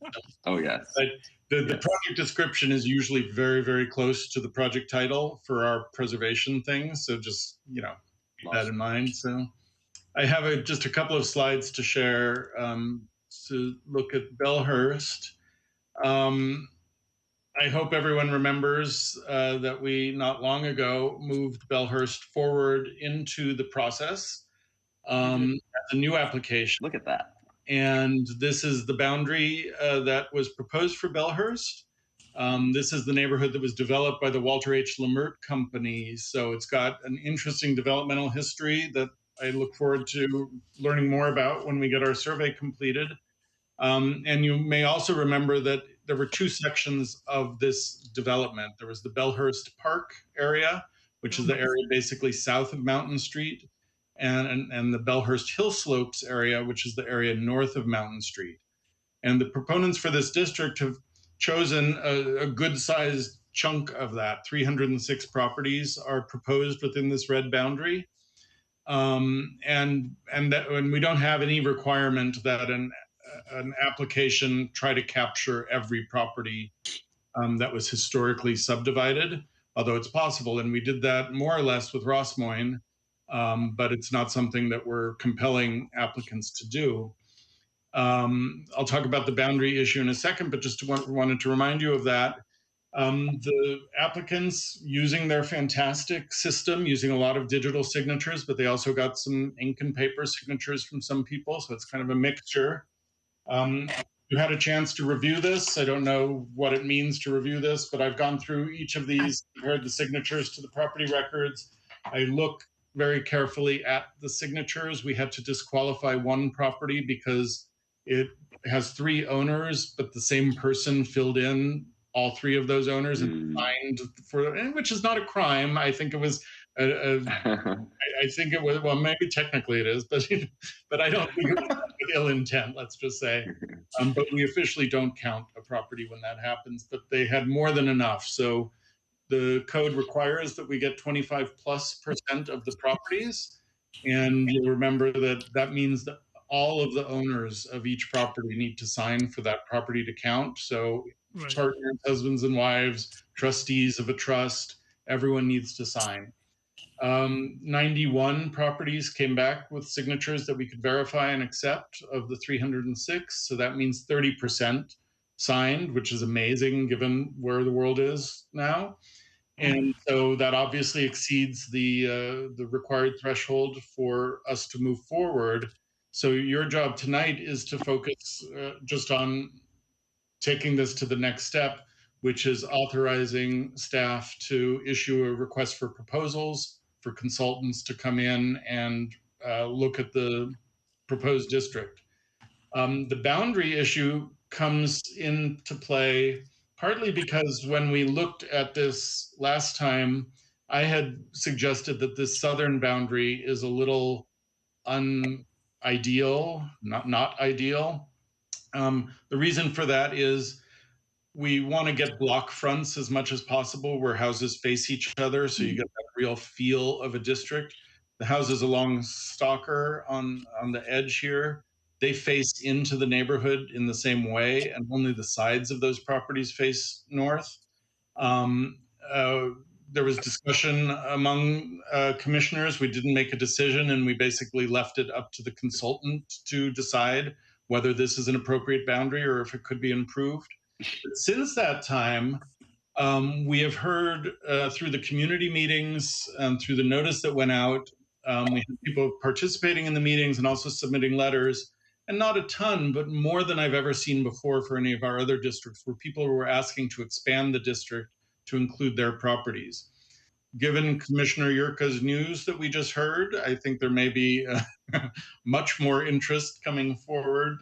Oh, yes. But the project description is usually very, very close to the project title for our preservation things. So just, keep that in mind. So I have just a couple of slides to share to look at Bellhurst. I hope everyone remembers that we not long ago moved Bellhurst forward into the process as a new application. Look at that. And this is the boundary that was proposed for Bellhurst. This is the neighborhood that was developed by the Walter H. Lamert Company. So it's got an interesting developmental history that I look forward to learning more about when we get our survey completed. And you may also remember that there were two sections of this development. There was the Bellhurst Park area, which is the area basically south of Mountain Street, and the Bellhurst Hill Slopes area, which is the area north of Mountain Street. And the proponents for this district have chosen a good-sized chunk of that. 306 properties are proposed within this red boundary. And we don't have any requirement that an application try to capture every property that was historically subdivided, although it's possible. And we did that more or less with Rossmoyne, but it's not something that we're compelling applicants to do. I'll talk about the boundary issue in a second, but just wanted to remind you of that. The applicants, using their fantastic system, using a lot of digital signatures, but they also got some ink and paper signatures from some people, so it's kind of a mixture. You had a chance to review this. I don't know what it means to review this, but I've gone through each of these, compared the signatures to the property records. I look very carefully at the signatures. We had to disqualify one property because it has 3 owners, but the same person filled in all 3 of those owners and signed for, which is not a crime. I think it was I think it was, well, maybe technically it is, but I don't think it was with ill intent, let's just say. But we officially don't count a property when that happens, but they had more than enough. So the code requires that we get 25+% of the properties. And you'll remember that means that all of the owners of each property need to sign for that property to count. So partners, husbands and wives, trustees of a trust, everyone needs to sign. 91 properties came back with signatures that we could verify and accept of the 306. So that means 30% signed, which is amazing given where the world is now. And so that obviously exceeds the required threshold for us to move forward. So your job tonight is to focus just on taking this to the next step, which is authorizing staff to issue a request for proposals for consultants to come in and look at the proposed district. The boundary issue comes into play partly because when we looked at this last time, I had suggested that this southern boundary is a little unideal, not ideal. The reason for that is we want to get block fronts as much as possible where houses face each other, so you get that real feel of a district. The houses along Stalker on the edge here, they face into the neighborhood in the same way, and only the sides of those properties face north. There was discussion among commissioners. We didn't make a decision, and we basically left it up to the consultant to decide whether this is an appropriate boundary or if it could be improved. But since that time, we have heard through the community meetings and through the notice that went out, we had people participating in the meetings and also submitting letters, and not a ton, but more than I've ever seen before for any of our other districts, where people were asking to expand the district to include their properties. Given Commissioner Yurka's news that we just heard, I think there may be much more interest coming forward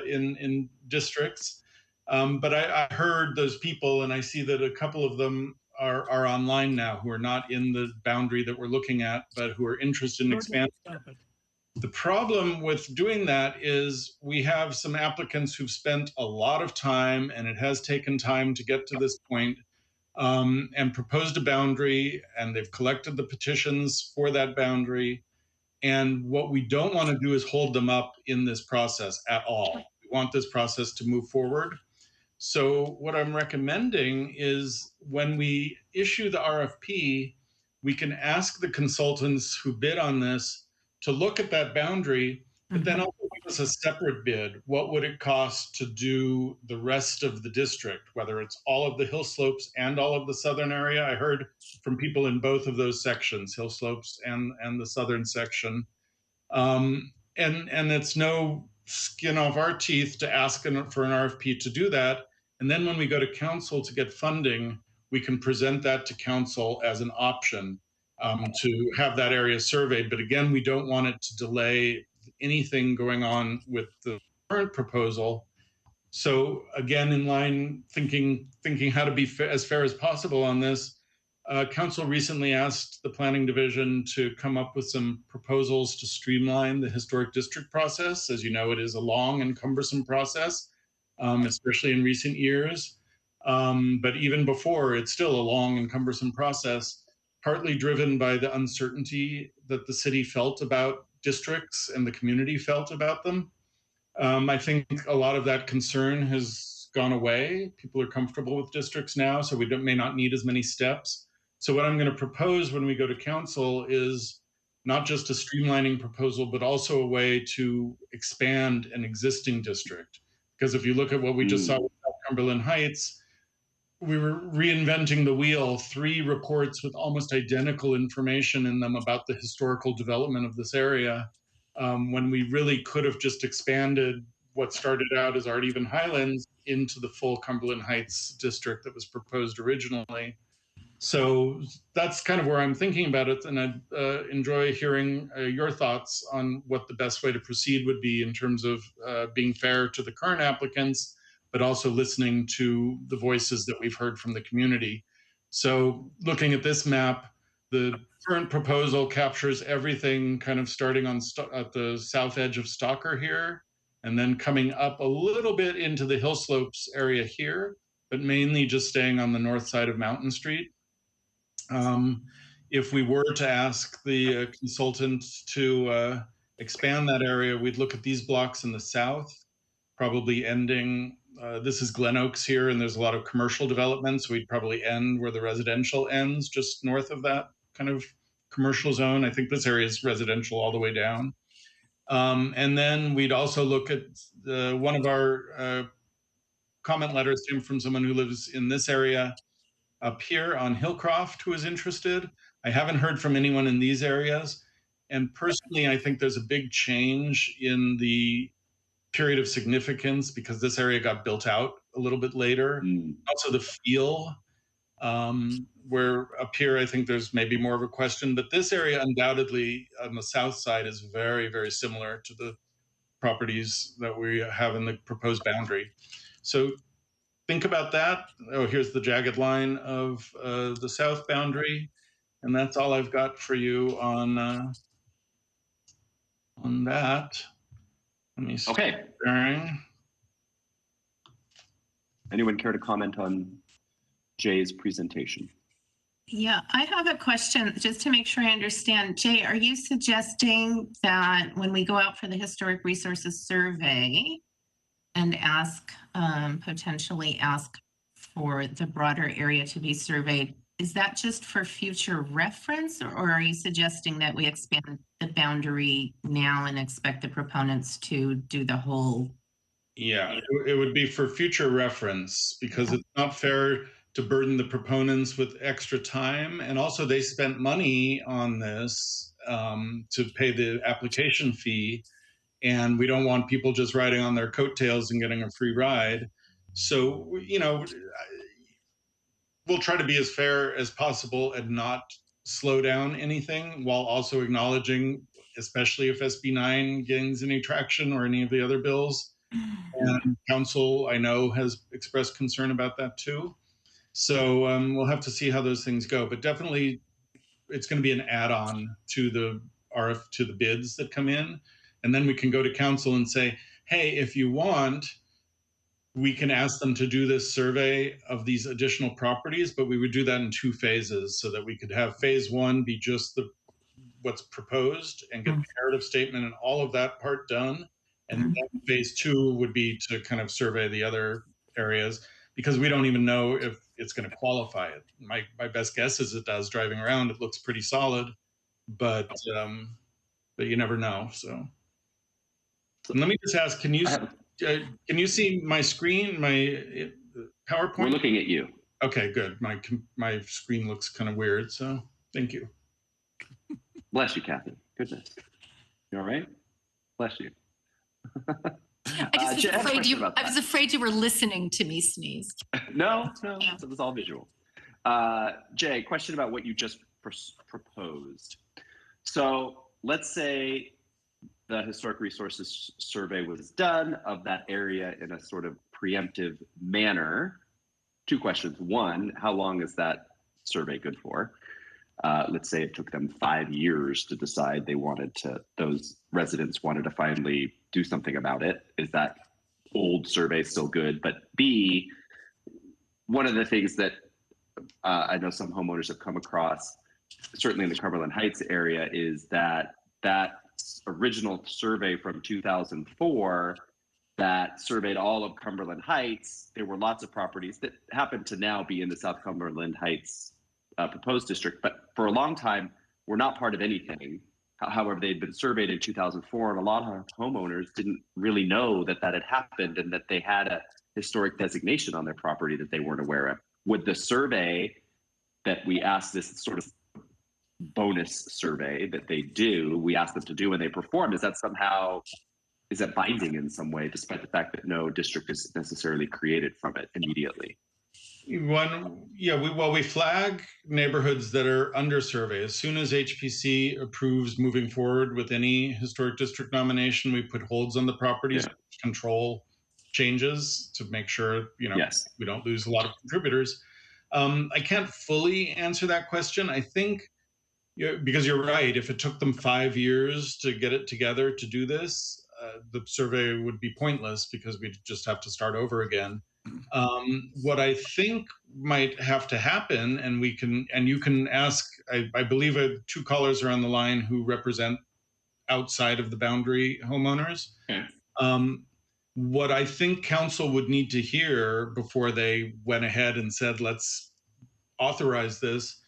in districts. But I heard those people, and I see that a couple of them are online now who are not in the boundary that we're looking at, but who are interested in expanding. The problem with doing that is we have some applicants who've spent a lot of time, and it has taken time to get to this point, and proposed a boundary, and they've collected the petitions for that boundary. And what we don't want to do is hold them up in this process at all. We want this process to move forward. So what I'm recommending is when we issue the RFP, we can ask the consultants who bid on this to look at that boundary, but then also give us a separate bid. What would it cost to do the rest of the district, whether it's all of the hill slopes and all of the southern area? I heard from people in both of those sections, hill slopes and the southern section. And it's no skin off our teeth to ask for an RFP to do that. And then when we go to council to get funding, we can present that to council as an option to have that area surveyed. But again, we don't want it to delay anything going on with the current proposal. So again, in line thinking how to be as fair as possible on this, council recently asked the planning division to come up with some proposals to streamline the historic district process. As you know, it is a long and cumbersome process, especially in recent years. But even before, it's still a long and cumbersome process, partly driven by the uncertainty that the city felt about districts and the community felt about them. I think a lot of that concern has gone away. People are comfortable with districts now, so we may not need as many steps. So what I'm going to propose when we go to council is not just a streamlining proposal, but also a way to expand an existing district. Because if you look at what we just saw with Cumberland Heights, we were reinventing the wheel, 3 reports with almost identical information in them about the historical development of this area, when we really could have just expanded what started out as Art Even Highlands into the full Cumberland Heights district that was proposed originally. So that's kind of where I'm thinking about it, and I'd enjoy hearing your thoughts on what the best way to proceed would be in terms of being fair to the current applicants, but also listening to the voices that we've heard from the community. So looking at this map, the current proposal captures everything kind of starting at the south edge of Stalker here, and then coming up a little bit into the hill slopes area here, but mainly just staying on the north side of Mountain Street. If we were to ask the consultant to expand that area, we'd look at these blocks in the south, probably ending, this is Glen Oaks here, and there's a lot of commercial development, so we'd probably end where the residential ends, just north of that kind of commercial zone. I think this area is residential all the way down. And then we'd also look at one of our comment letters came from someone who lives in this area up here on Hillcroft who is interested. I haven't heard from anyone in these areas. And personally, I think there's a big change in the period of significance because this area got built out a little bit later. Also the feel, where up here, I think there's maybe more of a question, but this area undoubtedly on the south side is very, very similar to the properties that we have in the proposed boundary. So think about that. Oh, here's the jagged line of the south boundary. And that's all I've got for you on that. Let me start sharing. Anyone care to comment on Jay's presentation? Yeah, I have a question just to make sure I understand. Jay, are you suggesting that when we go out for the Historic Resources Survey and potentially ask for the broader area to be surveyed, is that just for future reference, or are you suggesting that we expand the boundary now and expect the proponents to do the whole? Yeah, it would be for future reference, because it's not fair to burden the proponents with extra time. And also they spent money on this to pay the application fee. And we don't want people just riding on their coattails and getting a free ride. So, you know, we'll try to be as fair as possible and not slow down anything, while also acknowledging, especially if SB 9 gains any traction or any of the other bills. And council, I know, has expressed concern about that too. So we'll have to see how those things go, but definitely it's going to be an add-on to the to the bids that come in. And then we can go to council and say, hey, if you want, we can ask them to do this survey of these additional properties, but we would do that in 2 phases, so that we could have phase 1 be just what's proposed and get the narrative statement and all of that part done. And then phase 2 would be to kind of survey the other areas, because we don't even know if it's going to qualify it. My best guess is it does. Driving around, it looks pretty solid, but you never know. So and let me just ask, can you see my screen, my PowerPoint? We're looking at you. Okay, good. My screen looks kind of weird, so thank you. Bless you, Kathy. Goodness. You all right? Bless you. I was afraid you were listening to me sneeze. No, it was all visual. Jay, question about what you just proposed. So let's say the Historic Resources Survey was done of that area in a sort of preemptive manner. 2 questions. 1, how long is that survey good for? Let's say it took them 5 years to decide those residents wanted to finally do something about it. Is that old survey still good? But B, one of the things that I know some homeowners have come across, certainly in the Cumberland Heights area, is that original survey from 2004 that surveyed all of Cumberland Heights, there were lots of properties that happen to now be in the South Cumberland Heights proposed district, but for a long time were not part of anything. However, they'd been surveyed in 2004, and a lot of homeowners didn't really know that had happened and that they had a historic designation on their property that they weren't aware of. Would the survey that we asked, this sort of bonus survey that we asked them to do when they perform, is that binding in some way, despite the fact that no district is necessarily created from it immediately? We flag neighborhoods that are under survey. As soon as HPC approves moving forward with any historic district nomination, we put holds on the properties, control changes to make sure we don't lose a lot of contributors. I can't fully answer that question. I think because you're right, if it took them 5 years to get it together to do this, the survey would be pointless because we'd just have to start over again. What I think might have to happen, and you can ask, I believe 2 callers are on the line who represent outside of the boundary homeowners. Okay. What I think council would need to hear before they went ahead and said, let's authorize this,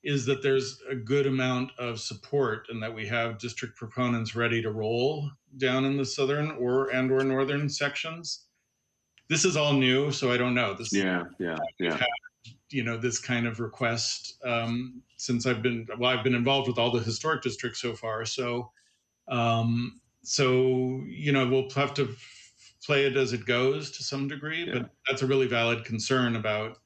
is that there's a good amount of support and that we have district proponents ready to roll down in the southern or northern sections. This is all new, so I don't know. We've had, this kind of request since I've been involved with all the historic districts so far. So, we'll have to play it as it goes to some degree, but that's a really valid concern about,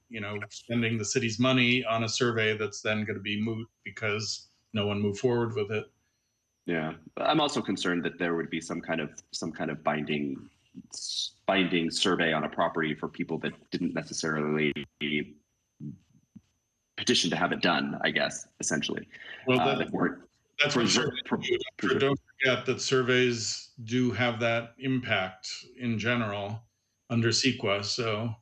spending the city's money on a survey that's then going to be moot because no one moved forward with it. Yeah, I'm also concerned that there would be some kind of binding survey on a property for people that didn't necessarily petition to have it done, I guess, essentially. Well, that's for sure. Don't forget that surveys do have that impact in general under CEQA. So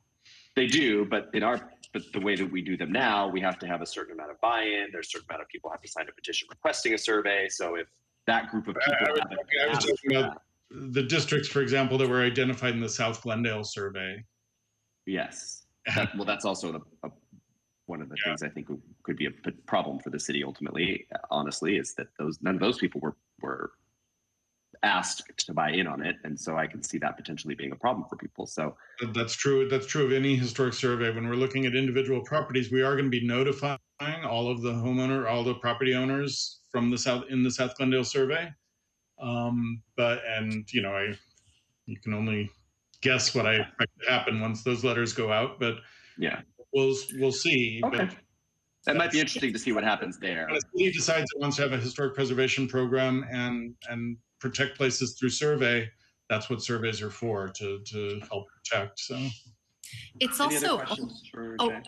they do, but the way that we do them now, we have to have a certain amount of buy-in. There's a certain amount of people have to sign a petition requesting a survey. So if that group of people I was talking about the districts, for example, that were identified in the South Glendale survey. Yes. That's also one of the things I think could be a problem for the city ultimately, honestly, is that none of those people were asked to buy in on it. And so I can see that potentially being a problem for people. So that's true. That's true of any historic survey. When we're looking at individual properties, we are going to be notifying all of the property owners from the South Glendale survey. You can only guess what I expect to happen once those letters go out, but yeah, we'll see. Okay. But that might be interesting to see what happens there. When a city decides it wants to have a historic preservation program and protect places through survey, that's what surveys are for, to help protect. So it's Any also other questions for Jay?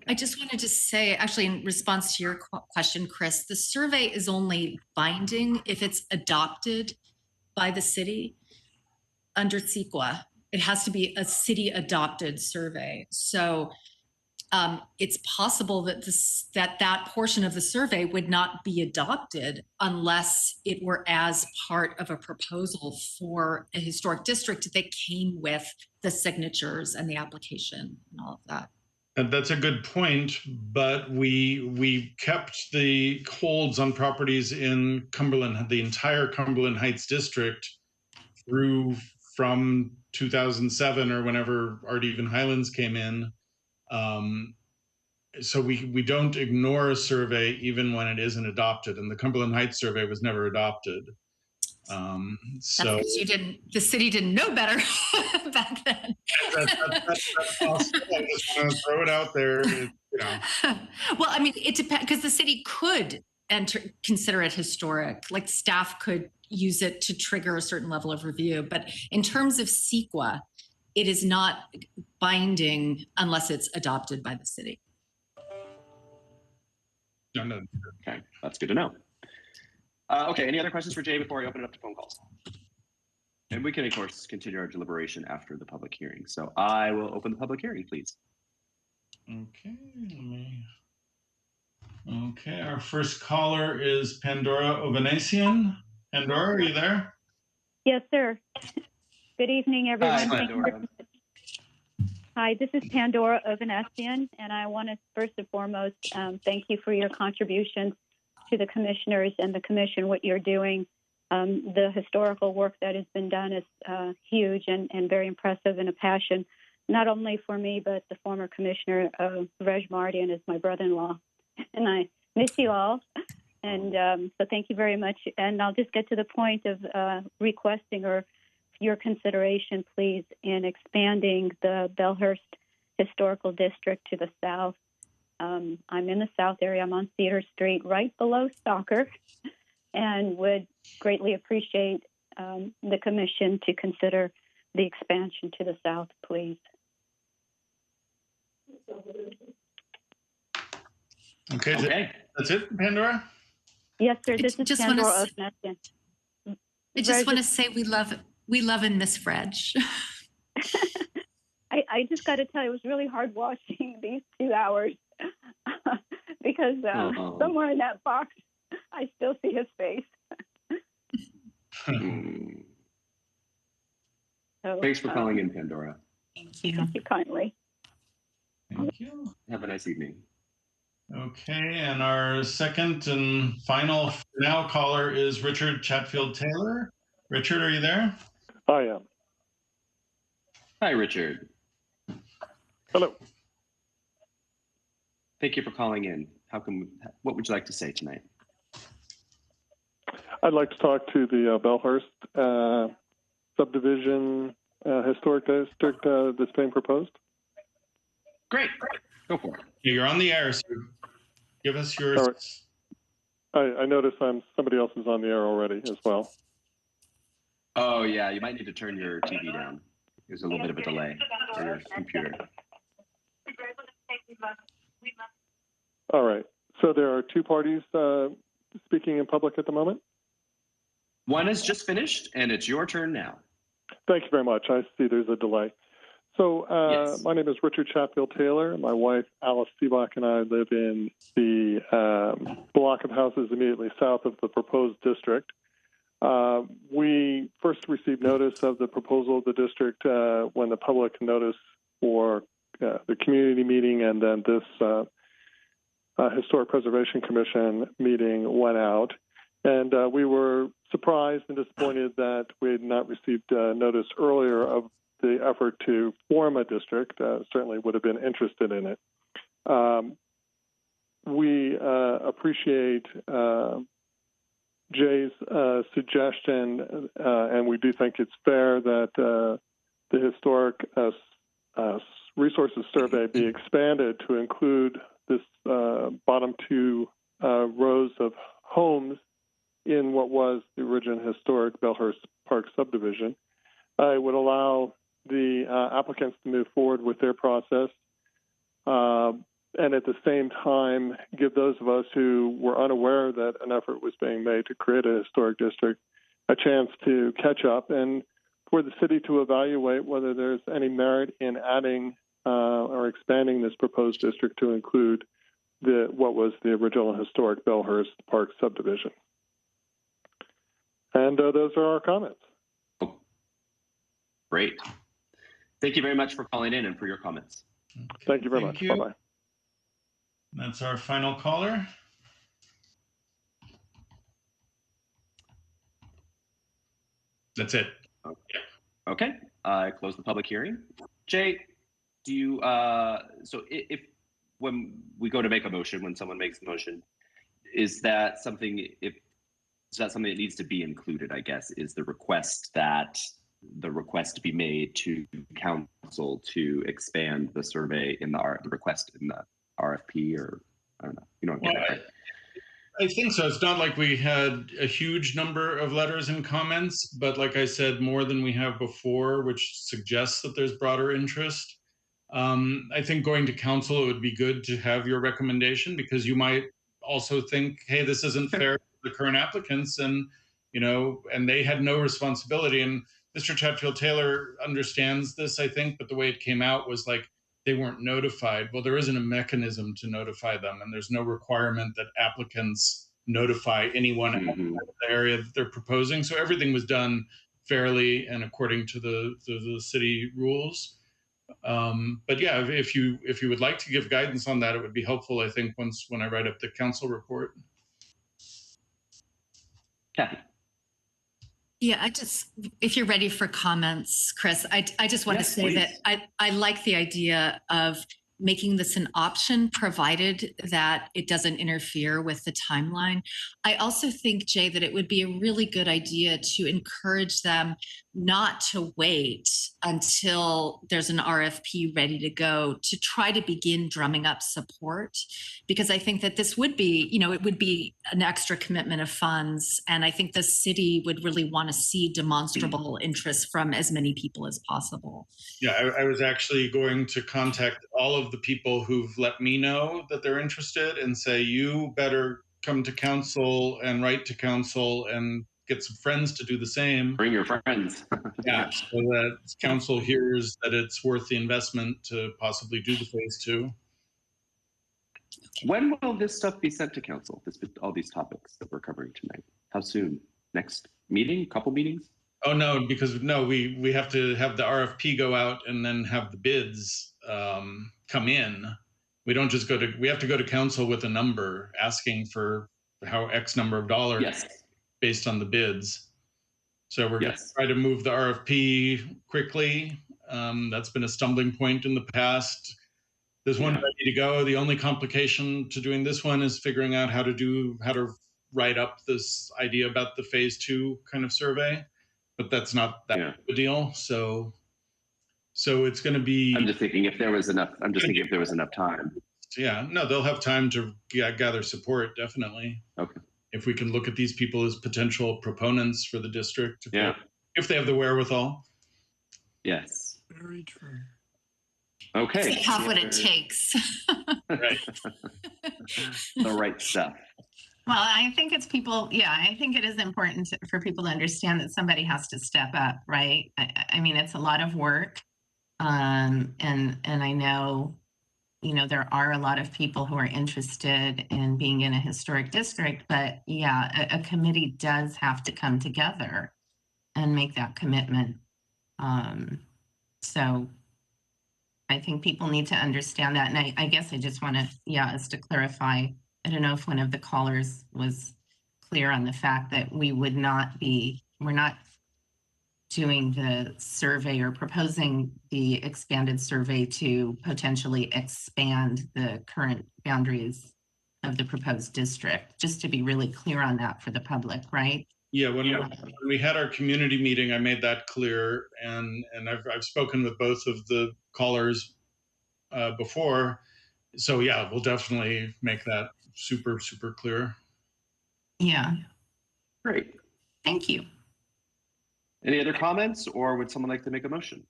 I just wanted to say, actually, in response to your question, Chris, the survey is only binding if it's adopted by the city under CEQA. It has to be a city adopted survey. So it's possible that that portion of the survey would not be adopted unless it were as part of a proposal for a historic district that came with the signatures and the application and all of that. And that's a good point, but we kept the holds on properties in Cumberland, the entire Cumberland Heights district, from 2007 or whenever Ardeven Highlands came in. So we don't ignore a survey even when it isn't adopted, and the Cumberland Heights survey was never adopted. So that's because the city didn't know better back then. That's possible. I just want to throw it out there. Well, I mean, it depends, because the city could consider it historic. Like staff could use it to trigger a certain level of review. But in terms of CEQA, it is not binding unless it's adopted by the city. No. Okay, that's good to know. Okay, any other questions for Jay before I open it up to phone calls? And we can, of course, continue our deliberation after the public hearing. So I will open the public hearing, please. Okay, our first caller is Pandora Ovanesian. Pandora, are you there? Yes, sir. Good evening, everyone. Hi, Pandora. Hi, this is Pandora Ovanesian, and I want to first and foremost thank you for your contributions to the commissioners and the commission, what you're doing. The historical work that has been done is huge and very impressive, and a passion, not only for me, but the former commissioner, Rej Mardian, is my brother-in-law. And I miss you all. And so thank you very much. And I'll just get to the point of requesting your consideration, please, in expanding the Bellhurst Historical District to the south. I'm in the south area. I'm on Cedar Street, right below Stalker, and would greatly appreciate the commission to consider the expansion to the south, please. Okay. That's it, Pandora? Yes, sir. This is Pandora Ovanesian. I just want to say we love and miss Reg. I just got to tell you, it was really hard watching these 2 hours because somewhere in that box, I still see his face. So, thanks for calling in, Pandora. Thank you. Thank you kindly. Thank you. Have a nice evening. Okay, and our second and final now caller is Richard Chatfield Taylor. Richard, are you there? I am. Hi, Richard. Hello. Thank you for calling in. What would you like to say tonight? I'd like to talk to the Bellhurst subdivision historic district that's being proposed. Great. Go for it. You're on the air, so give us yours. Right. I notice somebody else is on the air already as well. Oh, yeah. You might need to turn your TV down. There's a little bit of a delay for your computer. All right. So there are two parties speaking in public at the moment? One is just finished, and it's your turn now. Thank you very much. I see there's a delay. So Yes. my name is Richard Chatfield Taylor. My wife, Alice Seebach, and I live in the block of houses immediately south of the proposed district. We first received notice of the proposal of the district when the public notice for the community meeting and then this Historic Preservation Commission meeting went out. And we were surprised and disappointed that we had not received notice earlier of the effort to form a district. Certainly would have been interested in it. We appreciate Jay's suggestion, and we do think it's fair that the Historic Resources Survey be expanded to include this bottom two rows of homes in what was the original historic Belhurst Park subdivision. It would allow the applicants to move forward with their process and at the same time give those of us who were unaware that an effort was being made to create a historic district a chance to catch up and for the city to evaluate whether there's any merit in adding or expanding this proposed district to include what was the original historic Belhurst Park subdivision. And those are our comments. Great. Thank you very much for calling in and for your comments. Okay, thank you very much. Bye-bye. That's our final caller. That's it. Okay. I close the public hearing. Jay, do you, so if when we go to make a motion, when someone makes a motion, is that something, that needs to be included, I guess, is the request be made to council to expand the survey in the request in the RFP, or I don't know. You know what I'm getting at? I think so. It's not like we had a huge number of letters and comments, but like I said, more than we have before, which suggests that there's broader interest. I think going to council, it would be good to have your recommendation because you might also think, hey, this isn't fair to the current applicants, and and they had no responsibility. And Mr. Chatfield Taylor understands this, I think, but the way it came out was like they weren't notified. Well, there isn't a mechanism to notify them, and there's no requirement that applicants notify anyone outside of the area that they're proposing. So everything was done fairly and according to the city rules. But yeah, if you would like to give guidance on that, it would be helpful, I think, when I write up the council report. Kathy. Yeah, if you're ready for comments, Chris, I just want to say please. That I like the idea of making this an option, provided that it doesn't interfere with the timeline. I also think, Jay, that it would be a really good idea to encourage them not to wait until there's an RFP ready to go to try to begin drumming up support, because I think that this would be, it would be an extra commitment of funds. And I think the city would really want to see demonstrable interest from as many people as possible. Yeah, I was actually going to contact all of the people who've let me know that they're interested and say, you better come to council and write to council and get some friends to do the same. Bring your friends. Yeah, so that council hears that it's worth the investment to possibly do the phase 2. When will this stuff be sent to council? All these topics that we're covering tonight. How soon? Next meeting? Couple meetings? Oh no, because we have to have the RFP go out and then have the bids come in. We don't just we have to go to council with a number asking for how X number of dollars. Yes. Based on the bids. So we're going to try to move the RFP quickly. That's been a stumbling point in the past. There's one ready to go. The only complication to doing this one is figuring out how to write up this idea about the phase 2 kind of survey, but that's not that big of a deal. So it's going to be. I'm just thinking if there was enough time. Yeah, no, they'll have time to gather support, definitely. Okay. If we can look at these people as potential proponents for the district, if they have the wherewithal. Yes. Very true. Okay. They have what it takes. Right. The right stuff. Well, I think it's people. Yeah, I think it is important for people to understand that somebody has to step up, right? I mean, it's a lot of work, and I know, there are a lot of people who are interested in being in a historic district, but yeah, a committee does have to come together and make that commitment. So I think people need to understand that. And I guess I just want to, us to clarify. I don't know if one of the callers was clear on the fact that we're not doing the survey or proposing the expanded survey to potentially expand the current boundaries of the proposed district, just to be really clear on that for the public, right? Yeah, when we had our community meeting, I made that clear, and I've spoken with both of the callers before. So yeah, we'll definitely make that super, super clear. Yeah. Great. Thank you. Any other comments, or would someone like to make a motion?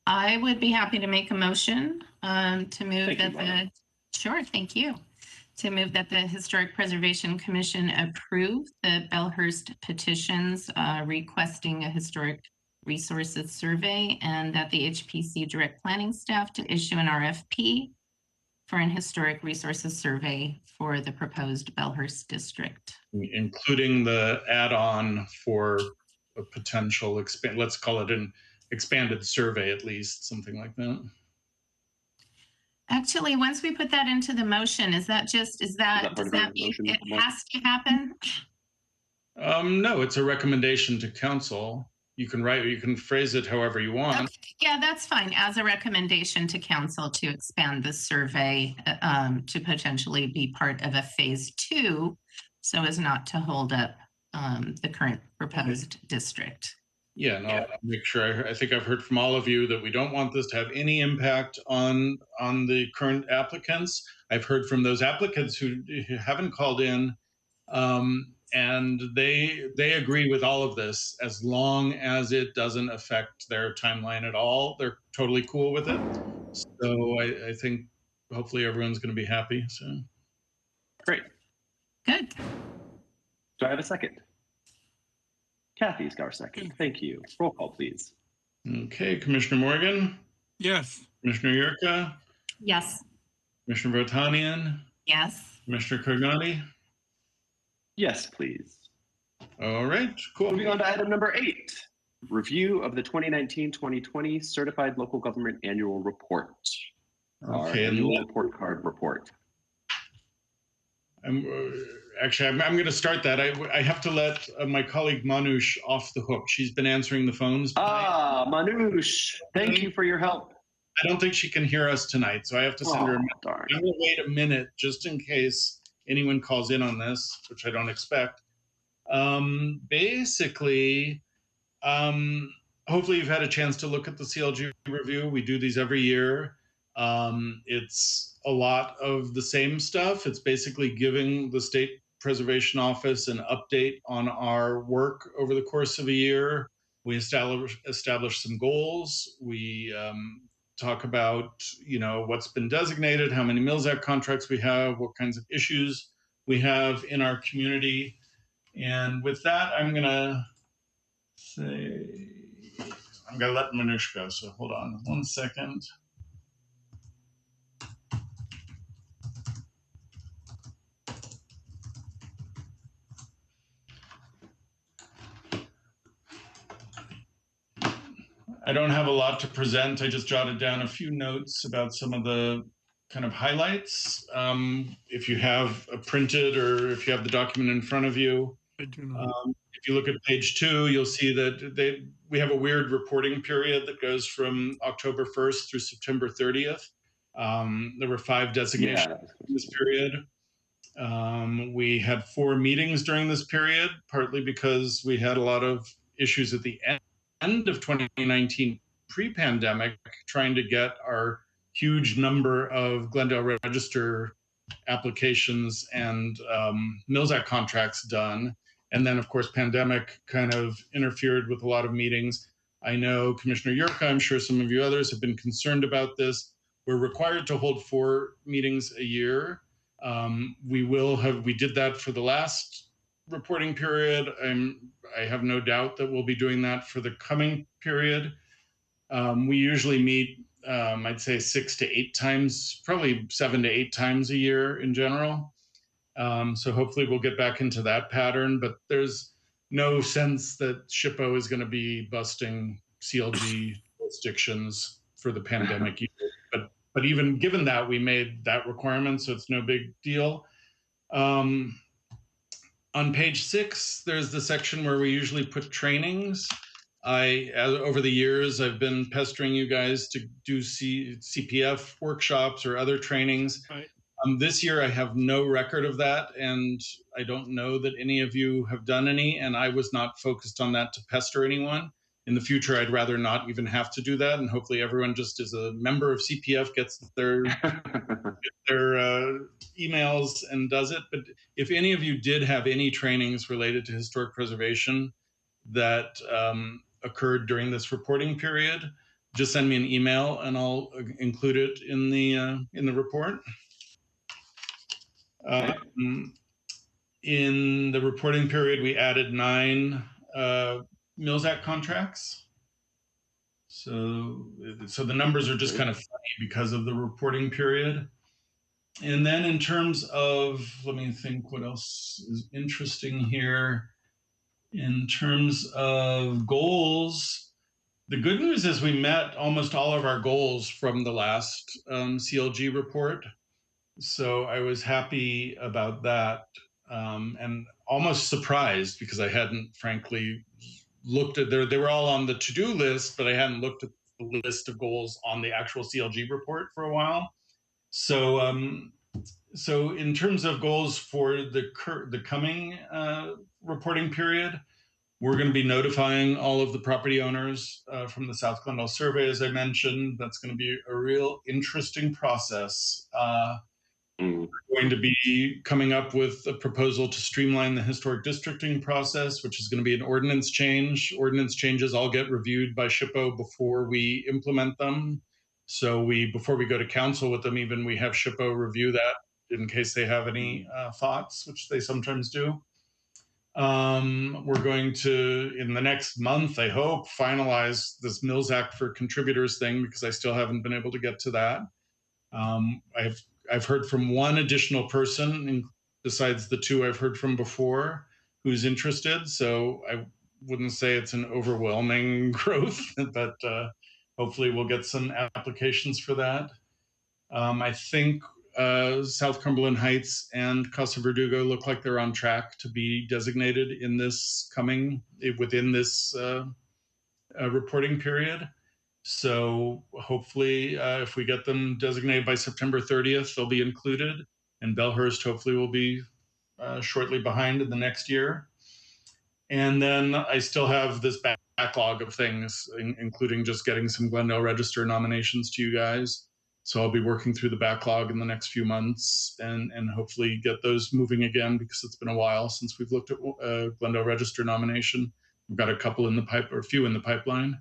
I would be happy to make a motion to move Sure, thank you. To move that the Historic Preservation Commission approve the Bellhurst petitions requesting a historic resources survey, and that the HPC direct planning staff to issue an RFP for an historic resources survey for the proposed Bellhurst district. Including the add-on for a potential let's call it an expanded survey, at least, something like that. Actually, once we put that into the motion, does that mean it has to happen? No, it's a recommendation to council. You can phrase it however you want. Okay. Yeah, that's fine. As a recommendation to council to expand the survey to potentially be part of a phase 2, so as not to hold up the current proposed district. Yeah, no, I'll make sure. I think I've heard from all of you that we don't want this to have any impact on the current applicants. I've heard from those applicants who haven't called in, and they agree with all of this as long as it doesn't affect their timeline at all. They're totally cool with it. So I think hopefully everyone's going to be happy. So great. Good. Do I have a second? Kathy's got our second. Thank you. Roll call, please. Okay, Commissioner Morgan? Yes. Commissioner Yerka? Yes. Commissioner Vartanian? Yes. Commissioner Kognati? Yes, please. All right, cool. Moving on to item number 8, review of the 2019-2020 Certified Local Government Annual Report. Our annual report card report. Actually, I'm going to start that. I have to let my colleague Manoush off the hook. She's been answering the phones. Manoush, thank you for your help. I don't think she can hear us tonight, so I have to send her a message. Darn. I'm going to wait a minute just in case anyone calls in on this, which I don't expect. Basically, hopefully you've had a chance to look at the CLG review. We do these every year. It's a lot of the same stuff. It's basically giving the State Preservation Office an update on our work over the course of a year. We establish some goals. We talk about, what's been designated, how many Mills Act contracts we have, what kinds of issues we have in our community. And with that, I'm going to let Manoush go. So hold on 1 second. I don't have a lot to present. I just jotted down a few notes about some of the kind of highlights. If you have a printed or if you have the document in front of you, if you look at page 2, you'll see that we have a weird reporting period that goes from October 1st through September 30th. There were 5 designations in this period. We had 4 meetings during this period, partly because we had a lot of issues at the end of 2019 pre-pandemic, trying to get our huge number of Glendale Register applications and Mills Act contracts done. And then, of course, pandemic kind of interfered with a lot of meetings. I know Commissioner Yerka, I'm sure some of you others have been concerned about this. we're required to hold 4 meetings a year. We did that for the last reporting period. I have no doubt that we'll be doing that for the coming period. We usually meet, I'd say 6 to 8 times, probably 7 to 8 times a year in general. So hopefully we'll get back into that pattern, but there's no sense that SHPO is going to be busting CLG jurisdictions for the pandemic year. But even given that, we made that requirement, so it's no big deal. On page 6, there's the section where we usually put trainings. Over the years, I've been pestering you guys to do CPF workshops or other trainings. Right. This year, I have no record of that, and I don't know that any of you have done any, and I was not focused on that to pester anyone. In the future, I'd rather not even have to do that, and hopefully everyone just as a member of CPF gets their emails and does it. But if any of you did have any trainings related to historic preservation that occurred during this reporting period, just send me an email and I'll include it in the report. In the reporting period, we added 9 Mills Act contracts. So the numbers are just kind of funny because of the reporting period. And then in terms of, let me think what else is interesting here. In terms of goals, the good news is we met almost all of our goals from the last CLG report. So I was happy about that, and almost surprised because I hadn't, frankly, looked at they were all on the to-do list, but I hadn't looked at the list of goals on the actual CLG report for a while. So in terms of goals for the coming reporting period, we're going to be notifying all of the property owners from the South Glendale survey, as I mentioned. That's going to be a real interesting process. We're going to be coming up with a proposal to streamline the historic districting process, which is going to be an ordinance change. Ordinance changes all get reviewed by SHPO before we implement them. So before we go to council with them, even we have SHPO review that in case they have any thoughts, which they sometimes do. We're going to, in the next month, I hope, finalize this Mills Act for Contributors thing because I still haven't been able to get to that. I've heard from one additional person besides the 2 I've heard from before who's interested. So I wouldn't say it's an overwhelming growth, but hopefully we'll get some applications for that. I think South Cumberland Heights and Casa Verdugo look like they're on track to be designated within this reporting period. So hopefully, if we get them designated by September 30th, they'll be included. And Bellhurst hopefully will be shortly behind in the next year. And then I still have this backlog of things, including just getting some Glendale Register nominations to you guys. So I'll be working through the backlog in the next few months and hopefully get those moving again because it's been a while since we've looked at Glendale Register nomination. We've got a few in the pipeline.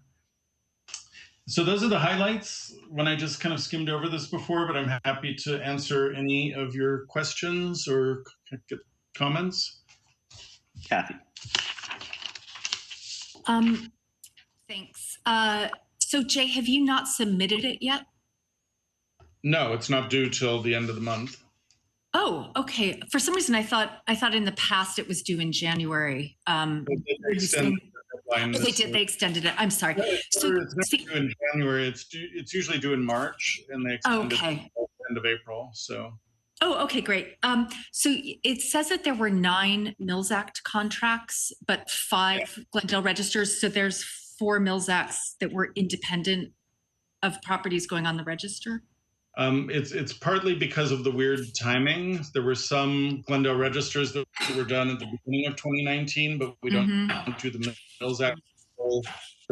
So those are the highlights when I just kind of skimmed over this before, but I'm happy to answer any of your questions or comments. Kathy. Thanks. So Jay, have you not submitted it yet? No, it's not due till the end of the month. Oh, okay. For some reason, I thought in the past it was due in January. They extended it. I'm sorry. No, it's not due in January. It's usually due in March, and they extended it till the end of April. So. Oh, okay, great. So it says that there were 9 Mills Act contracts, but 5 Glendale registers. So there's 4 Mills Acts that were independent of properties going on the register. It's partly because of the weird timing. There were some Glendale registers that were done at the beginning of 2019, but we don't do the Mills Act. So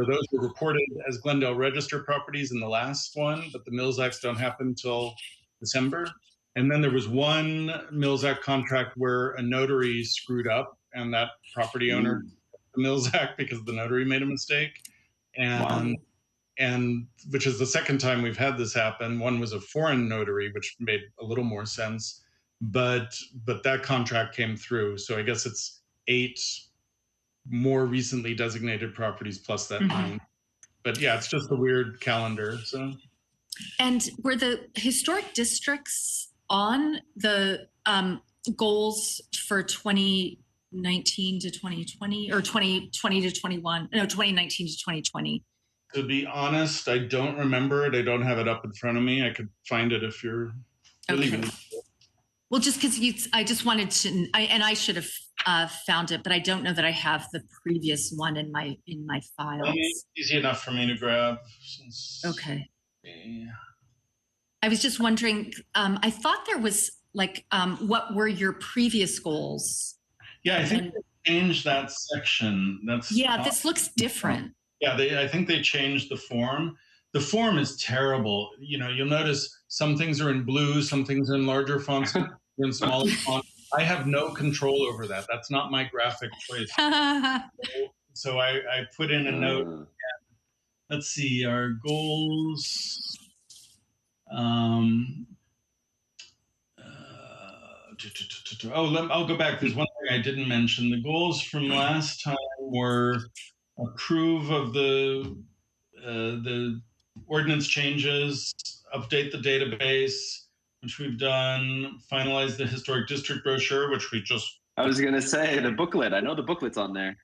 those were reported as Glendale register properties in the last one, but the Mills Acts don't happen until December. And then there was one Mills Act contract where a notary screwed up and that property owner the Mills Act because the notary made a mistake. And and which is the second time we've had this happen. One was a foreign notary, which made a little more sense, but that contract came through. So I guess it's 8 more recently designated properties plus that 9. But yeah, it's just a weird calendar. So. And were the historic districts on the goals for 2019 to 2020 or 2020 to 21? No, 2019 to 2020. To be honest, I don't remember it. I don't have it up in front of me. I could find it if you're really Okay. going to. Well, just because I just wanted to, I should have found it, but I don't know that I have the previous one in my files. It's easy enough for me to grab. Okay. I was just wondering. I thought there was like, what were your previous goals? Yeah, I think they changed that section. This looks different. Yeah, I think they changed the form. The form is terrible. You know, you'll notice some things are in blue, some things are in larger fonts, in smaller fonts. I have no control over that. That's not my graphic choice. So I put in a note. Let's see, our goals. I'll go back. There's one thing I didn't mention. The goals from last time were approve of the ordinance changes, update the database, which we've done, finalize the historic district brochure, which we just... I was going to say the booklet. I know the booklet's on there.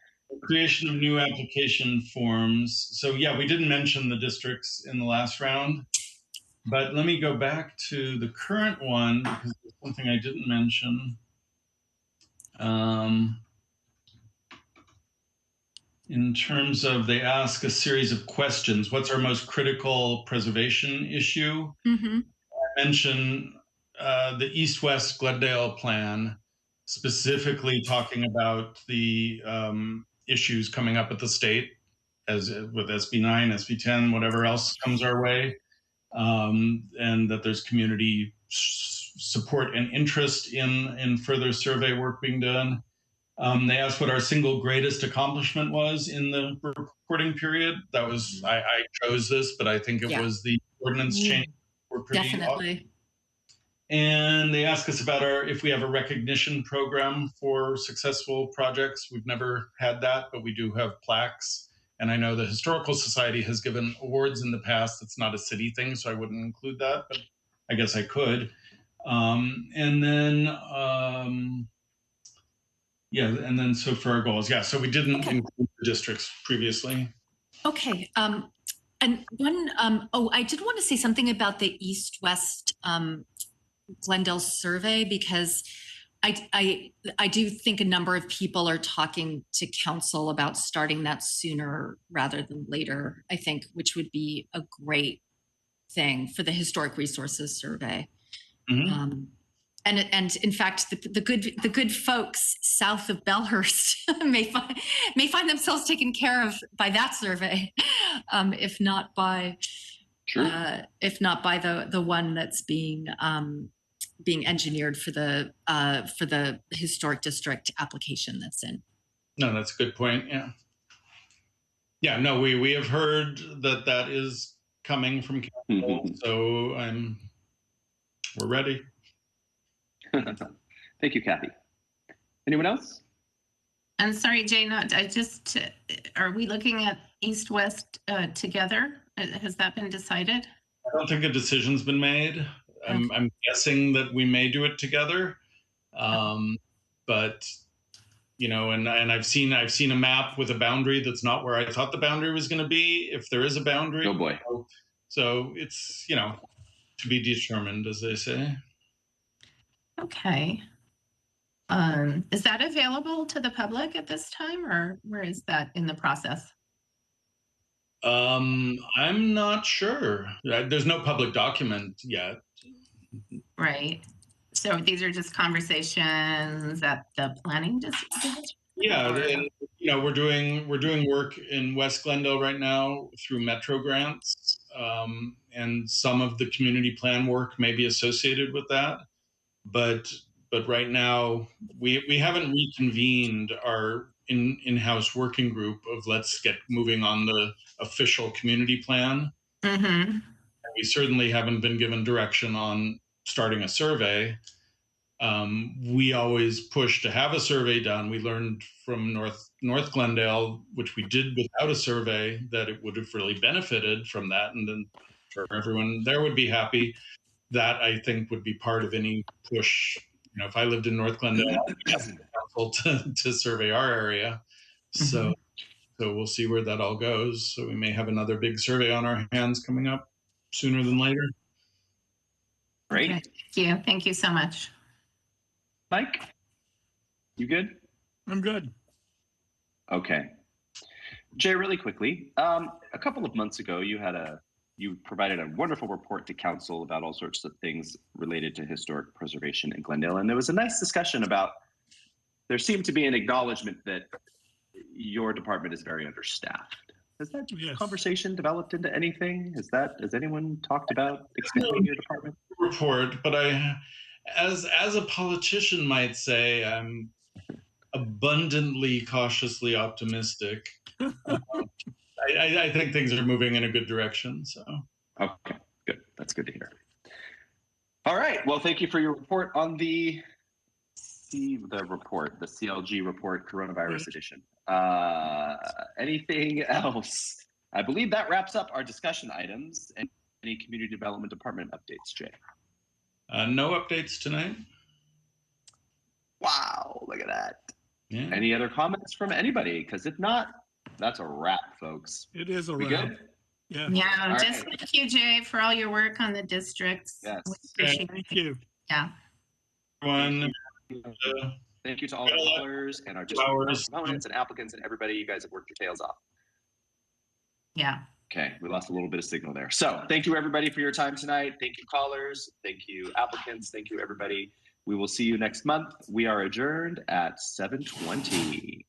Creation of new application forms. So yeah, we didn't mention the districts in the last round, but let me go back to the current one because there's something I didn't mention. In terms of, they ask a series of questions. What's our most critical preservation issue? I mentioned the East-West Glendale plan, specifically talking about the issues coming up at the state, as with SB 9, SB 10, whatever else comes our way, and that there's community support and interest in further survey work being done. They asked what our single greatest accomplishment was in the reporting period. That was, I chose this, but I think it was the ordinance change. We're pretty Definitely. awesome. And they ask us about if we have a recognition program for successful projects. We've never had that, but we do have plaques. And I know the Historical Society has given awards in the past. It's not a city thing, so I wouldn't include that, but I guess I could. And then so for our goals, so we didn't include the districts previously. Okay. And one, I did want to say something about the East-West Glendale survey, because I do think a number of people are talking to council about starting that sooner rather than later, I think, which would be a great thing for the Historic Resources Survey. And in fact, the good folks south of Belhurst may find themselves taken care of by that survey, if not by the one that's being engineered for the historic district application that's in. No, that's a good point. Yeah. No, we have heard that is coming from council, so we're ready. Thank you, Kathy. Anyone else? And sorry, Jay, are we looking at East-West together? Has that been decided? I don't think a decision's been made. I'm guessing that we may do it together. But, you know, and I've seen a map with a boundary that's not where I thought the boundary was going to be, if there is a boundary. Oh boy. So it's, to be determined, as they say. Okay. Is that available to the public at this time, or where is that in the process? I'm not sure. There's no public document yet. Right. So these are just conversations at the planning district? Yeah, and, we're doing work in West Glendale right now through Metro grants, and some of the community plan work may be associated with that. But right now we haven't reconvened our in-house working group of let's get moving on the official community plan. Mm-hmm. We certainly haven't been given direction on starting a survey. We always push to have a survey done. We learned from North Glendale, which we did without a survey, that it would have really benefited from that, and then sure everyone there would be happy. That I think would be part of any push. You know, if I lived in North Glendale, I'd be asking the council to survey our area. So we'll see where that all goes. So we may have another big survey on our hands coming up sooner than later. Great. Okay. Thank you so much. Mike, you good? I'm good. Okay. Jay, really quickly, a couple of months ago, you provided a wonderful report to council about all sorts of things related to historic preservation in Glendale. And there was a nice discussion about, there seemed to be an acknowledgement that your department is very understaffed. Has that conversation developed into anything? Has anyone talked about expanding your department? Report, but as a politician might say, I'm abundantly cautiously optimistic. I think things are moving in a good direction. So okay, good. That's good to hear. All right. Well, thank you for your report on the CLG report, coronavirus edition. Anything else? I believe that wraps up our discussion items and any community development department updates, Jay. No updates tonight. Wow, look at that. Yeah. Any other comments from anybody? Because if not, that's a wrap, folks. It is a We wrap. good? Yeah. Yeah, All just right. thank you, Jay, for all your work on the districts. Yes. We appreciate Thank it. you. Yeah. Everyone, Thank you to all the callers and our district proponents and applicants and everybody. You guys have worked your tails off. Yeah. Okay, we lost a little bit of signal there. So thank you, everybody, for your time tonight. Thank you, callers. Thank you, applicants. Thank you, everybody. We will see you next month. We are adjourned at 7:20.